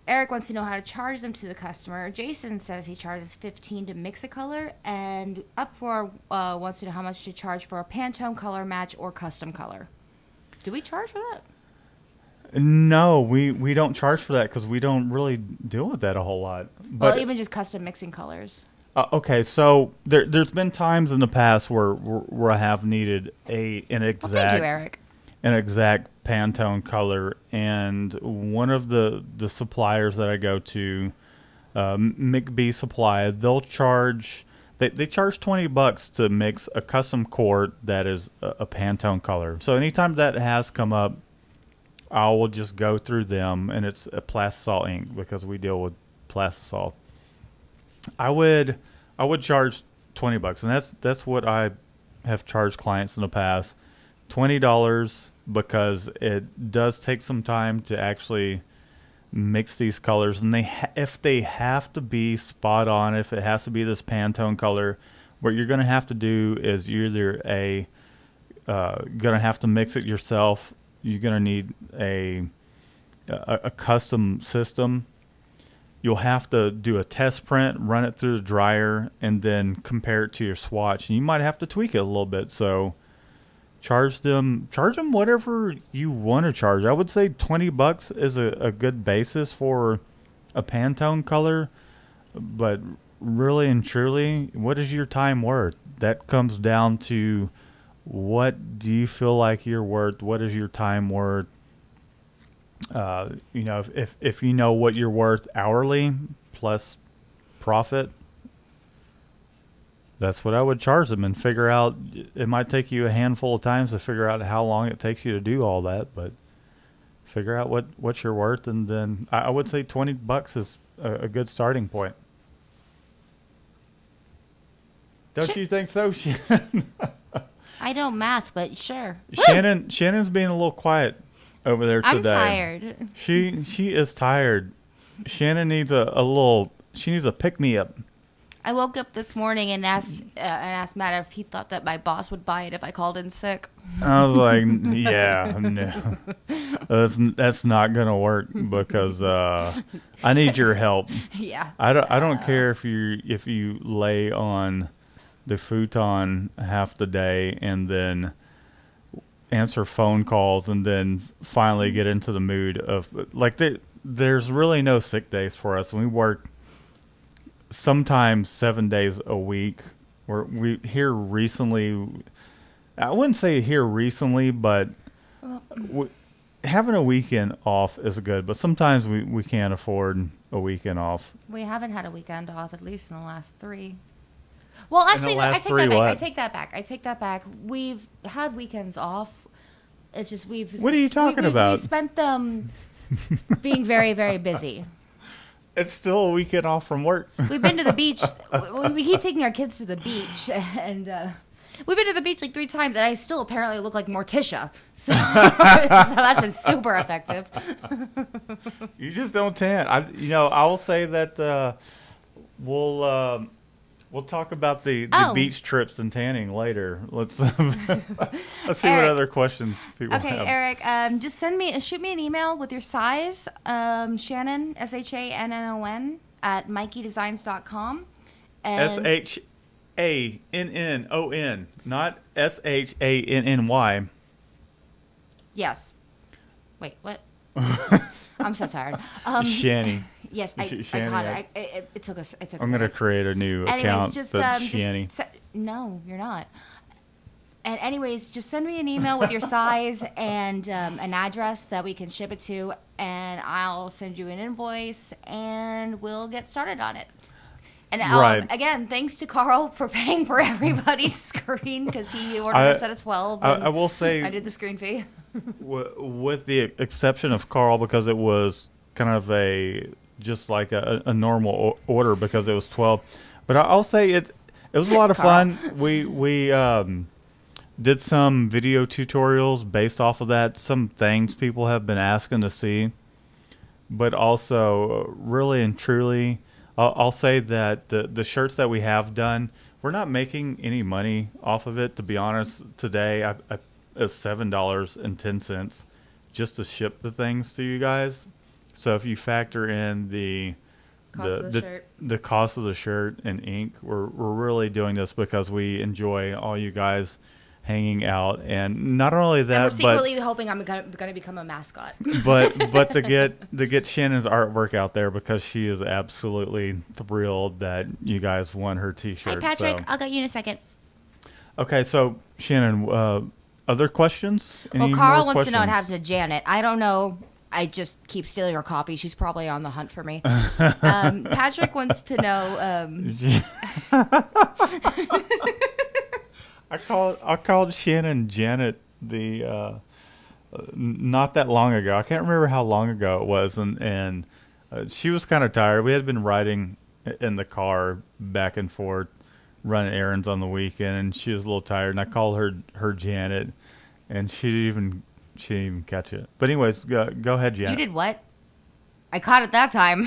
B: Eric wants to know how to charge them to the customer. Jason says he charges $15 to mix a color, and Uproar wants to know how much to charge for a Pantone color match or custom color. Do we charge for that?
A: No, we don't charge for that because we don't really deal with that a whole lot. But
B: well, even just custom mixing colors.
A: Okay, so there's been times in the past where I have needed an exact.
B: Well, thank you, Eric.
A: An exact Pantone color, and one of the suppliers that I go to, McBee Supply, they'll charge they charge $20 to mix a custom quart that is a Pantone color. So anytime that has come up, I will just go through them, and it's a plastisol ink because we deal with plastisol. I would charge $20, and that's what I have charged clients in the past. $20, because it does take some time to actually mix these colors, and if they have to be spot on, if it has to be this Pantone color, what you're going to have to do is you're either going to have to mix it yourself. You're going to need a custom system. You'll have to do a test print, run it through the dryer, and then compare it to your swatch. And you might have to tweak it a little bit. So charge them whatever you want to charge. I would say $20 is a good basis for a Pantone color, but really and truly, what is your time worth? That comes down to what do you feel like you're worth? What is your time worth? You know, if you know what you're worth hourly plus profit, that's what I would charge them, and figure out. It might take you a handful of times to figure out how long it takes you to do all that, but figure out what you're worth, and then I would say $20 is a good starting point. Don't you think so, Shannon?
B: I don't math, but sure.
A: Shannon's being a little quiet over there today.
B: I'm tired.
A: She is tired. Shannon needs she needs a pick me up.
B: I woke up this morning and asked Matt if he thought that my boss would buy it if I called in sick.
A: I was like, yeah, no, that's not gonna work because I need your help.
B: Yeah.
A: I don't care if you lay on the futon half the day and then answer phone calls and then finally get into the mood of like there's really no sick days for us. We work sometimes 7 days a week. We here recently, I wouldn't say here recently, but having a weekend off is good, but sometimes we can't afford a weekend off.
B: We haven't had a weekend off, at least in the last 3. Well, actually, I take that back. We've had weekends off. It's just
A: What are you talking about?
B: We spent them being very, very busy.
A: It's still a weekend off from work.
B: We've been to the beach. We keep taking our kids to the beach, and we've been to the beach like 3 times, and I still apparently look like Morticia. So, so that's been super effective.
A: You just don't tan. I will say that we'll talk about the beach trips and tanning later. Let's see Eric, what other questions people have.
B: Okay, Eric, just shoot me an email with your size, Shannon, SHANNON, at mikeydesigns.com.
A: SHANNON, not SHANNY.
B: Yes. Wait, what? I'm so tired.
A: Shanny.
B: Yes, I caught it. It took us.
A: I'm going to create a new account that's Shanny.
B: No, you're not. And anyways, just send me an email with your size and an address that we can ship it to, and I'll send you an invoice, and we'll get started on it. And again, thanks to Carl for paying for everybody's screen because he ordered a set of 12.
A: I will say
B: I did the screen fee.
A: With the exception of Carl, because it was kind of just like a normal order because it was 12. But I'll say it was a lot of fun. We did some video tutorials based off of that. Some things people have been asking to see, but also really and truly, I'll say that the shirts that we have done, we're not making any money off of it. To be honest, today it's $7.10 just to ship the things to you guys. So if you factor in the cost of the shirt and ink, we're really doing this because we enjoy all you guys hanging out, and not only that,
B: and we're secretly hoping I'm going to become a mascot.
A: but to get Shannon's artwork out there because she is absolutely thrilled that you guys won her T-shirt.
B: Hi, Patrick. So. I'll get you in a second.
A: Okay, so Shannon, other questions?
B: Carl wants to know what happened to Janet. I don't know. I just keep stealing her coffee. She's probably on the hunt for me. Patrick wants to know.
A: I called Shannon Janet not that long ago. I can't remember how long ago it was, and she was kind of tired. We had been riding in the car back and forth, running errands on the weekend, and she was a little tired. And I called her Janet, and she didn't even catch it. But anyways, go ahead, Janet.
B: You did what? I caught it that time.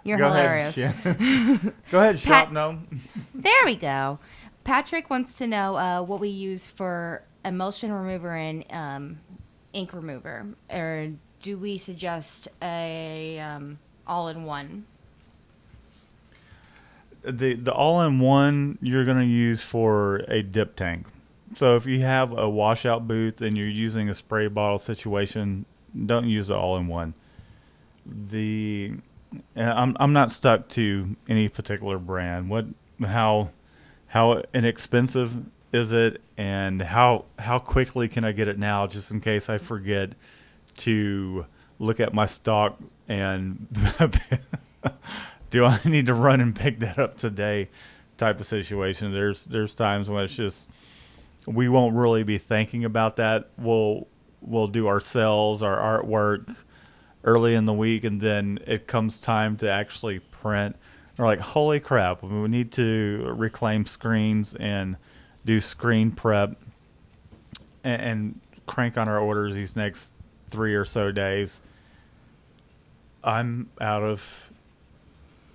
B: You're hilarious.
A: Go ahead, Shop No.
B: There we go. Patrick wants to know what we use for emulsion remover and ink remover, or do we suggest a all-in-one?
A: The all-in-one you're going to use for a dip tank. So if you have a washout booth and you're using a spray bottle situation, don't use the all-in-one. I'm not stuck to any particular brand. How inexpensive is it, and how quickly can I get it now, just in case I forget to look at my stock and do I need to run and pick that up today type of situation. There's times when it's just we won't really be thinking about that. We'll do our sales, our artwork early in the week, and then it comes time to actually print. We're like, holy crap, we need to reclaim screens and do screen prep and crank on our orders these next 3 or so days. I'm out of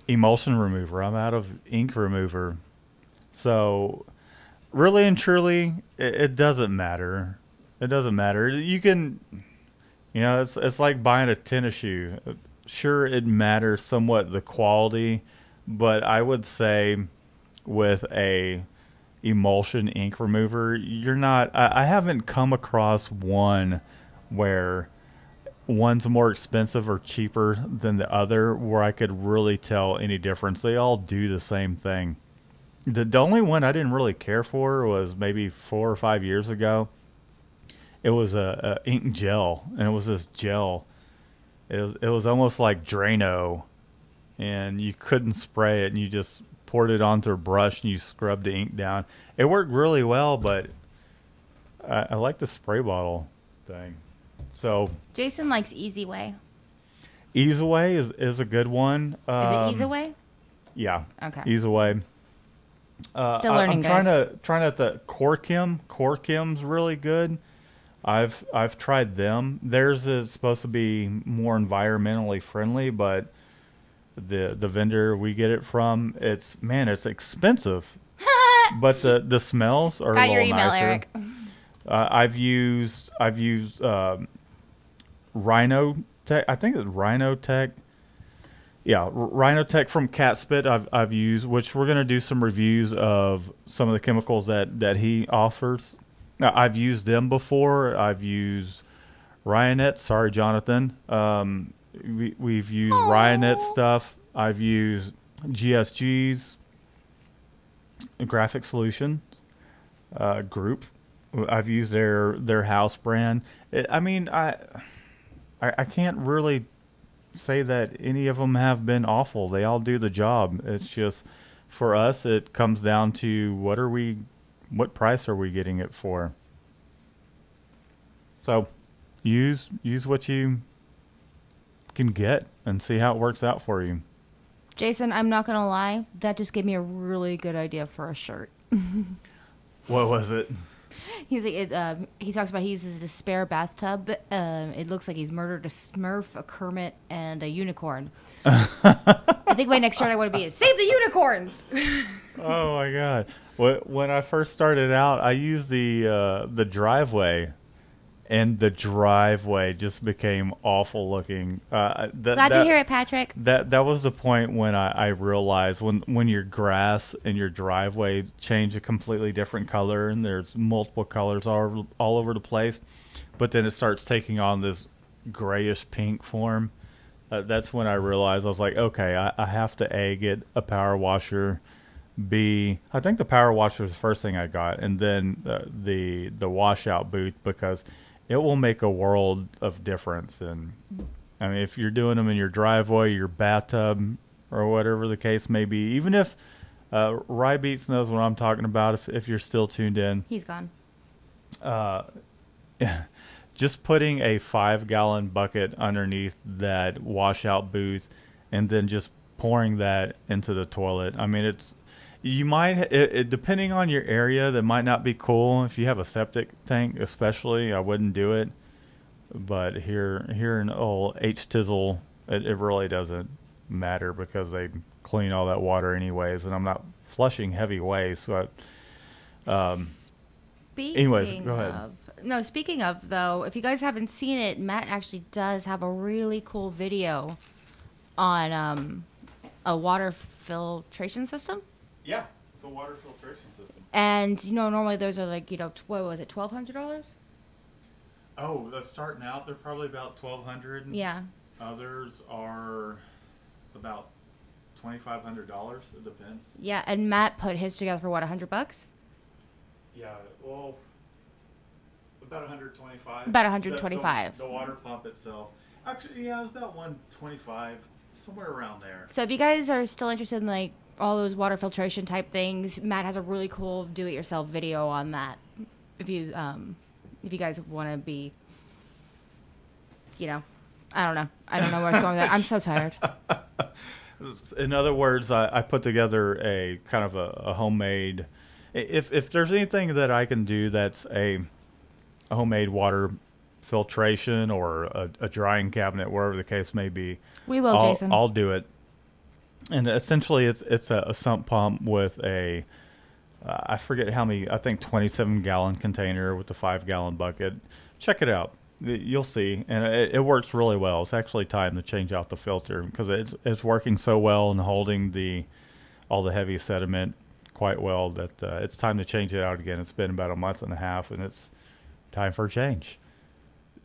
A: emulsion remover. I'm out of ink remover. So really and truly, it doesn't matter. It doesn't matter. You can, it's like buying a tennis shoe. Sure, it matters somewhat the quality, but I would say with a emulsion ink remover, you're not. I haven't come across one where one's more expensive or cheaper than the other where I could really tell any difference. They all do the same thing. The only one I didn't really care for was maybe 4 or 5 years ago. It was a ink gel, and it was this gel. It was almost like Drano, and you couldn't spray it, and you just poured it onto a brush and you scrubbed the ink down. It worked really well, but I like the spray bottle thing. So
B: Jason likes Easy Way.
A: Ease Away is a good one.
B: Is it Ease Away?
A: Yeah.
B: Okay.
A: Ease Away.
B: Still learning, guys.
A: Trying at the Corkim. Corkim's really good. I've tried them. Theirs is supposed to be more environmentally friendly, but the vendor we get it from, it's expensive. But the smells are
B: Got
A: a
B: your
A: little
B: email,
A: nicer.
B: Eric.
A: I've used Rhino Tech. I think it's Rhino Tech. Yeah, Rhino Tech from Catspit I've used, which we're going to do some reviews of some of the chemicals that he offers. Now, I've used them before. I've used Ryonet. Sorry, Jonathan. We've used Ryonet stuff. I've used GSG's Graphic Solution group. I've used their house brand. I can't really say that any of them have been awful. They all do the job. It's just for us, it comes down to what price are we getting it for? So use what you can get and see how it works out for you.
B: Jason, I'm not going to lie. That just gave me a really good idea for a shirt.
A: What was it?
B: He's like, he talks about he uses the spare bathtub. It looks like he's murdered a Smurf, a Kermit, and a unicorn. I think my next shirt I want to be is Save the Unicorns!
A: Oh my God. When I first started out, I used the driveway, and the driveway just became awful looking.
B: Glad to hear it, Patrick.
A: That was the point when I realized when your grass and your driveway change a completely different color, and there's multiple colors all over the place, but then it starts taking on this grayish pink form. That's when I realized I was like, okay, I have to A, get a power washer. B, I think the power washer was the first thing I got, and then the washout booth, because it will make a world of difference. And I mean, if you're doing them in your driveway, your bathtub, or whatever the case may be, even if Rye Beats knows what I'm talking about, if you're still tuned in.
B: He's gone.
A: Just putting a 5-gallon bucket underneath that washout booth and then just pouring that into the toilet. I mean, you might, depending on your area, that might not be cool. If you have a septic tank, especially, I wouldn't do it. But here in old H-Tizzle, it really doesn't matter because they clean all that water anyways, and I'm not flushing heavy waste. So anyways, go ahead.
B: Speaking of, though, if you guys haven't seen it, Matt actually does have a really cool video on a water filtration system.
A: Yeah, it's a water filtration system.
B: And, normally those are like, what was it, $1,200?
A: Oh, that's starting out. They're probably about $1,200.
B: Yeah.
A: Others are about $2,500. It depends.
B: Yeah, and Matt put his together for what, $100?
A: Yeah. Well, About 125.
B: About 125.
A: The water pump itself. Actually, yeah, it was about 125, somewhere around there.
B: So if you guys are still interested in like all those water filtration type things, Matt has a really cool do-it-yourself video on that. If you guys want to be, I don't know where it's going with that. I'm so tired.
A: In other words, I put together a kind of a homemade. If there's anything that I can do that's a homemade water filtration or a drying cabinet, wherever the case may be,
B: we will, Jason.
A: I'll do it. And essentially, it's a sump pump with a I forget how many. I think 27-gallon container with the 5-gallon bucket. Check it out. You'll see, and it works really well. It's actually time to change out the filter because it's working so well and holding all the heavy sediment quite well that it's time to change it out again. It's been about a month and a half, and it's time for a change.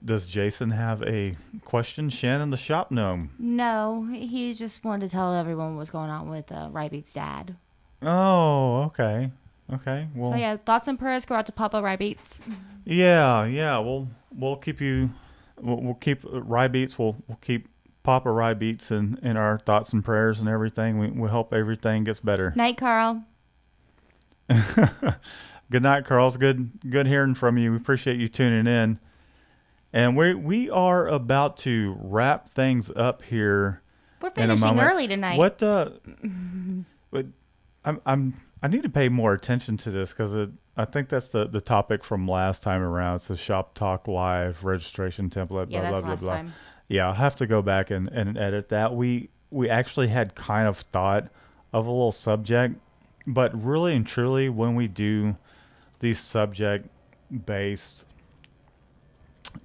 A: Does Jason have a question? Shannon, the shop gnome.
B: No, he just wanted to tell everyone what's going on with Rybeat's dad.
A: Oh, okay. Okay. Well,
B: so yeah, thoughts and prayers go out to Papa Rybeats.
A: Yeah. We'll keep you. We'll keep Rybeats. We'll keep Papa Rybeats in our thoughts and prayers and everything. We hope everything gets better.
B: Night, Carl.
A: Good night, Carl. It's good hearing from you. We appreciate you tuning in. And we are about to wrap things up here.
B: We're finishing early tonight.
A: What I need to pay more attention to this because I think that's the topic from last time around. It's the Shop Talk Live registration template.
B: Yeah,
A: blah,
B: that's
A: blah,
B: last
A: blah,
B: time.
A: Yeah, I'll have to go back and edit that. We actually had kind of thought of a little subject, but really and truly when we do these subject-based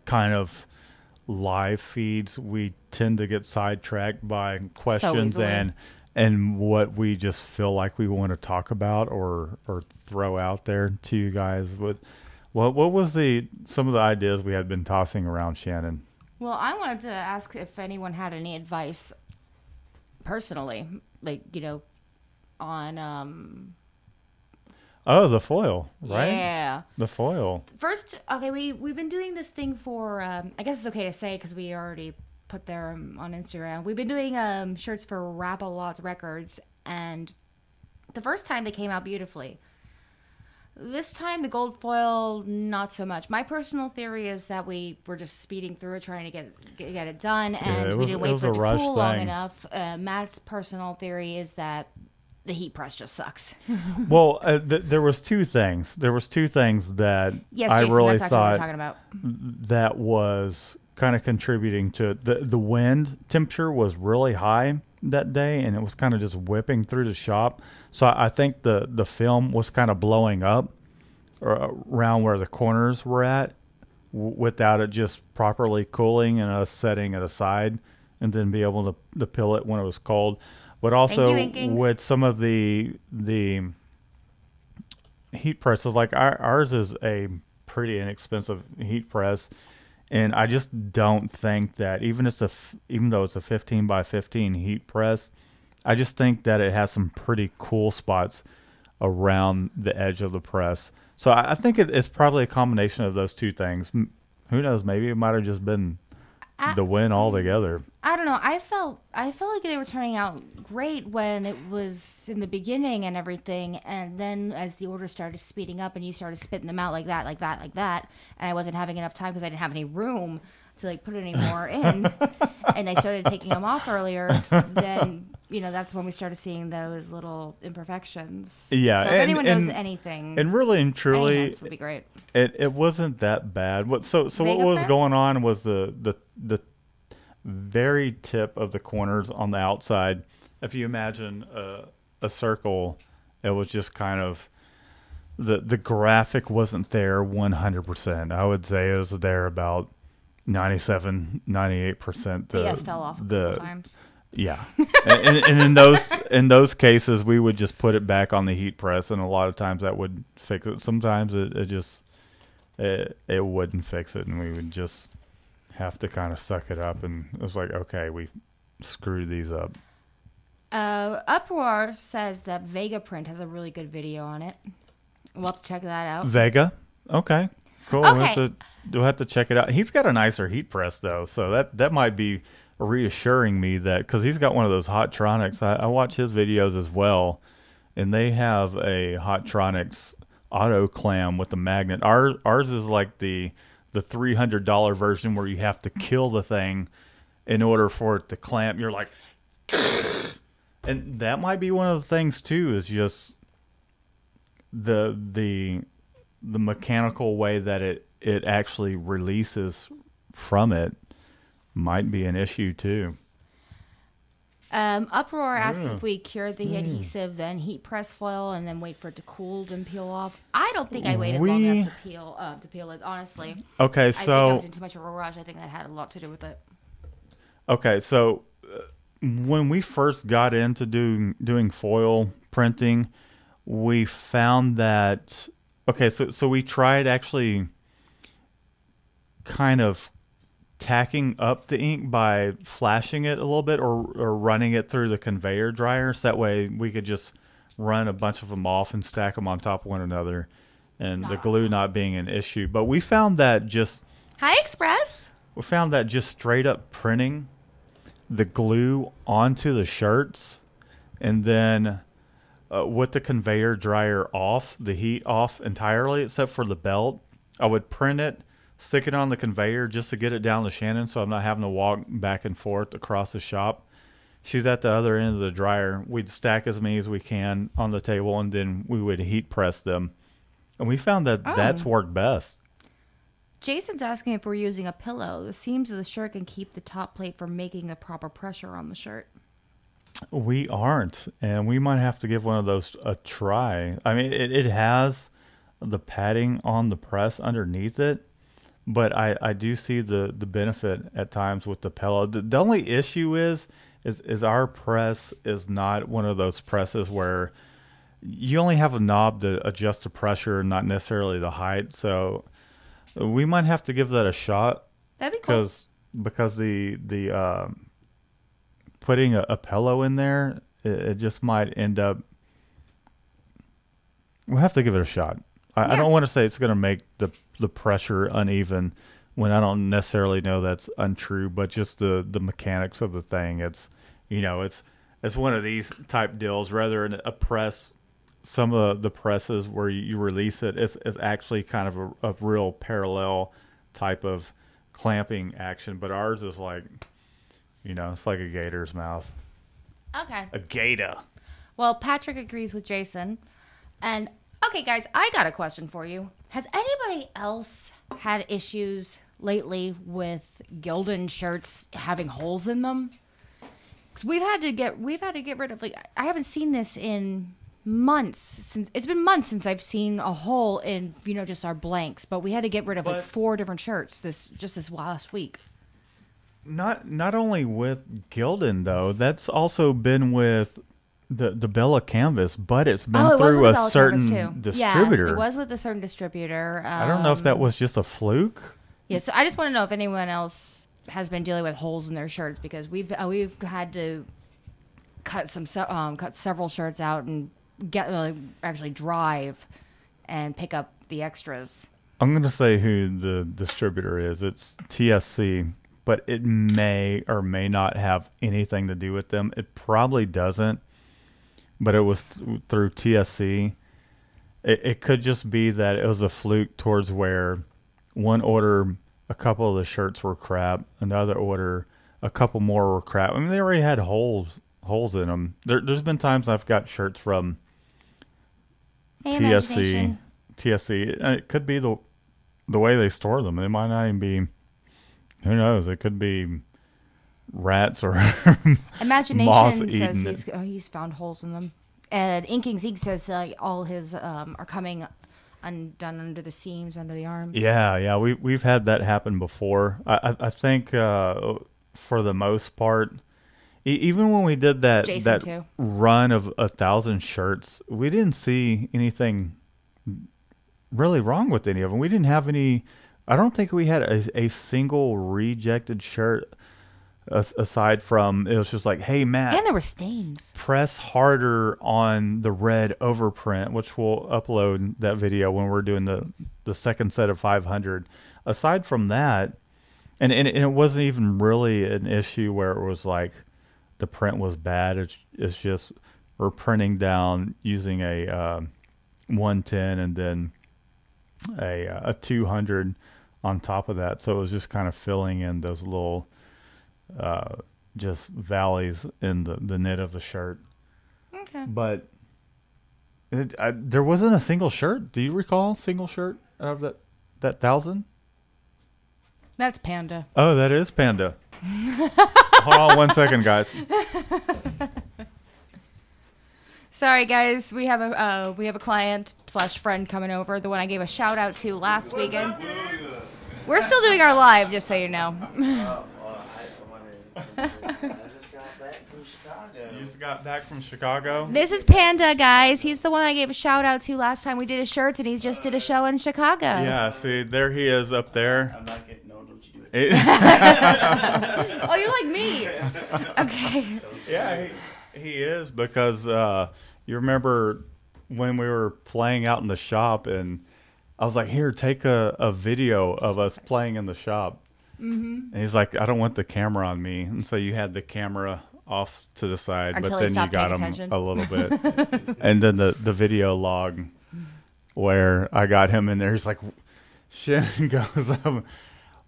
A: kind of live feeds, we tend to get sidetracked by questions and what we just feel like we want to talk about or throw out there to you guys. What was some of the ideas we had been tossing around, Shannon?
B: Well, I wanted to ask if anyone had any advice personally, like, on
A: Oh, the foil, right?
B: Yeah.
A: The foil.
B: First, okay, we've been doing this thing for, I guess it's okay to say because we already put there on Instagram. We've been doing shirts for Rap-A-Lot Records, and the first time they came out beautifully. This time, the gold foil, not so much. My personal theory is that we were just speeding through it, trying to get it done, and we didn't wait for it to cool long enough. Matt's personal theory is that the heat press just sucks.
A: Well, there was two things. There was two things that
B: yes,
A: I
B: Jason,
A: really
B: that's actually what we're talking about.
A: That was kind of contributing to it. The wind temperature was really high that day, and it was kind of just whipping through the shop. So I think the film was kind of blowing up around where the corners were at without it just properly cooling and us setting it aside and then be able to peel it when it was cold. But also with some of the heat presses, like ours is a pretty inexpensive heat press, and I just don't think that even though it's a 15 by 15 heat press, I just think that it has some pretty cool spots around the edge of the press. So I think it's probably a combination of those two things. Who knows? Maybe it might have just been the win altogether.
B: I don't know. I felt like they were turning out great when it was in the beginning and everything, and then as the order started speeding up and you started spitting them out like that, and I wasn't having enough time because I didn't have any room to like put any more in, and I started taking them off earlier, then that's when we started seeing those little imperfections.
A: Yeah.
B: So if anyone knows anything,
A: and really and truly,
B: this would be great.
A: It wasn't that bad. What was going on was the very tip of the corners on the outside. If you imagine a circle, it was just kind of the graphic wasn't there 100%. I would say it was there about 97, 98%.
B: It fell off a couple times.
A: Yeah, and in those cases, we would just put it back on the heat press, and a lot of times that would fix it. Sometimes it wouldn't fix it, and we would just have to kind of suck it up. And it was like, okay, we screwed these up.
B: Uproar says that Vega Print has a really good video on it. We'll have to check that out.
A: Vega, okay. Cool.
B: Okay.
A: We'll have to check it out. He's got a nicer heat press though, so that might be reassuring me that because he's got one of those Hottronics. I watch his videos as well, and they have a Hottronics auto clam with the magnet. Ours is like the $300 version where you have to kill the thing in order for it to clamp. You're like, and that might be one of the things too. Is just the mechanical way that it actually releases from it might be an issue too.
B: Uproar asks if we cured the adhesive, then heat press foil, and then wait for it to cool and peel off. I don't think I waited long enough to peel it. Honestly,
A: Okay,
B: I think I was in too much of a rush. I think that had a lot to do with it.
A: okay, so when we first got into doing foil printing, we found that so we tried actually kind of tacking up the ink by flashing it a little bit or running it through the conveyor dryer so that way we could just run a bunch of them off and stack them on top of one another and the glue not being an issue. But we found that just straight up printing the glue onto the shirts and then with the conveyor dryer off, the heat off entirely except for the belt, I would print it, stick it on the conveyor just to get it down to Shannon so I'm not having to walk back and forth across the shop. She's at the other end of the dryer. We'd stack as many as we can on the table and then we would heat press them. And we found that that's worked best.
B: Jason's asking if we're using a pillow. The seams of the shirt can keep the top plate from making the proper pressure on the shirt.
A: We aren't, and we might have to give one of those a try. I mean, it has the padding on the press underneath it, but I do see the benefit at times with the pillow. The only issue is our press is not one of those presses where you only have a knob to adjust the pressure, not necessarily the height. So we might have to give that a shot.
B: That'd be cool.
A: Because the putting a pillow in there, it just might end up. We'll have to give it a shot. I don't want to say it's going to make the pressure uneven when I don't necessarily know that's untrue, but just the mechanics of the thing. It's it's one of these type deals rather than a press. Some of the presses where you release it is actually kind of a real parallel type of clamping action, but ours is like. It's like a gator's mouth.
B: Okay.
A: A gator.
B: Well, Patrick agrees with Jason. And, okay, guys, I got a question for you. Has anybody else had issues lately with Gildan shirts having holes in them? Because we've had to get rid of, I haven't seen this in months. It's been months since I've seen a hole in, just our blanks. But we had to get rid of, 4 different shirts this last week.
A: Not only with Gildan though, that's also been with the Bella Canvas, but it's been through a certain distributor.
B: Yeah, it was with a certain distributor.
A: I don't know if that was just a fluke.
B: Yeah, so I just want to know if anyone else has been dealing with holes in their shirts because we've had to cut several shirts out and actually drive and pick up the extras.
A: I'm gonna say who the distributor is. It's TSC. But it may or may not have anything to do with them. It probably doesn't, but it was through TSC. It could just be that it was a fluke towards where one order, a couple of the shirts were crap. Another order, a couple more were crap. I mean, they already had holes in them. There's been times I've got shirts from TSC. It could be the way they store them. It might not even be. Who knows? It could be rats or
B: Imagination says he's found holes in them. And Inking Zeke says all his are coming undone under the seams, under the arms.
A: Yeah. We've had that happen before. I think for the most part, even when we did that run of 1,000 shirts, we didn't see anything really wrong with any of them. We didn't have any. I don't think we had a single rejected shirt. aside from it was just like, hey Matt,
B: And there were stains.
A: press harder on the red overprint, which we'll upload that video when we're doing the second set of 500. Aside from that, and it wasn't even really an issue where it was like the print was bad. It's just we're printing down using a 110 and then a 200 on top of that. So it was just kind of filling in those little just valleys in the knit of the shirt.
B: Okay.
A: But there wasn't a single shirt. Do you recall single shirt out of that 1,000?
B: That's Panda.
A: Oh, that is Panda. Hold on 1 second, guys.
B: Sorry, guys. We have a client / friend coming over. The one I gave a shout out to last weekend. We're still doing our live, just so you know.
C: I just got back from Chicago.
A: You just got back from Chicago?
B: This is Panda, guys. He's the one I gave a shout out to last time we did his shirts, and he just did a show in Chicago.
A: Yeah, see, there he is up there.
C: I'm not getting, no, don't you do it.
B: Oh, you're like me. Okay.
A: Yeah, he is because you remember when we were playing out in the shop, and I was like, here, take a video of us playing in the shop. Mm-hmm. And he's like, I don't want the camera on me. And so you had the camera off to the side,
B: Until
A: but
B: he
A: then you
B: stopped
A: got
B: paying
A: him
B: attention.
A: a little bit. And then the video log where I got him in there, he's like, Shannon goes,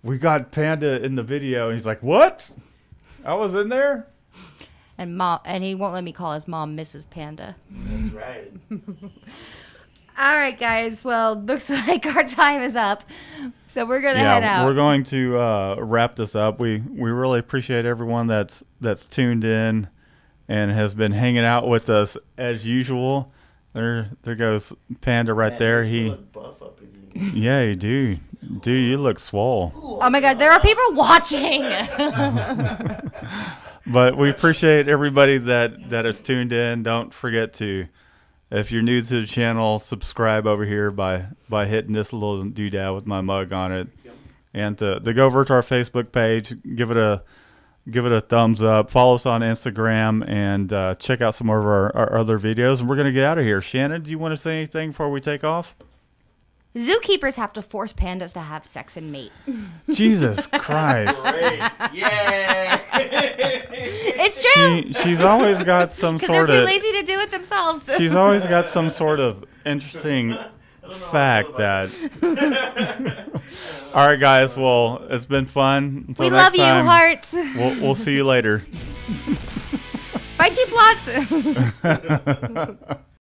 A: we got Panda in the video. And he's like, what? I was in there?
B: And he won't let me call his mom Mrs. Panda.
C: That's right.
B: All right, guys. Well, looks like our time is up, so we're gonna head out.
A: We're going to wrap this up. We really appreciate everyone that's tuned in and has been hanging out with us as usual. There goes Panda right
C: Matt
A: there.
C: makes me
A: He,
C: look buff up in here.
A: yeah, you do. Dude, you look swole.
B: Oh my God, there are people watching.
A: But we appreciate everybody that has tuned in. Don't forget to, if you're new to the channel, subscribe over here by hitting this little doodad with my mug on it.
C: Yep.
A: And to go over to our Facebook page, give it a thumbs up. Follow us on Instagram and check out some more of our other videos. And we're going to get out of here. Shannon, do you want to say anything before we take off?
B: Zookeepers have to force pandas to have sex and mate.
A: Jesus Christ.
C: Great. Yay.
B: It's true.
A: She's always got some
B: Because they're
A: sort
B: too
A: of...
B: lazy to do it themselves.
A: She's always got some sort of interesting fact that... All right, guys. Well, it's been fun. Until
B: We
A: next
B: love you,
A: time,
B: hearts.
A: We'll see you later.
B: Bye, Chief Lots.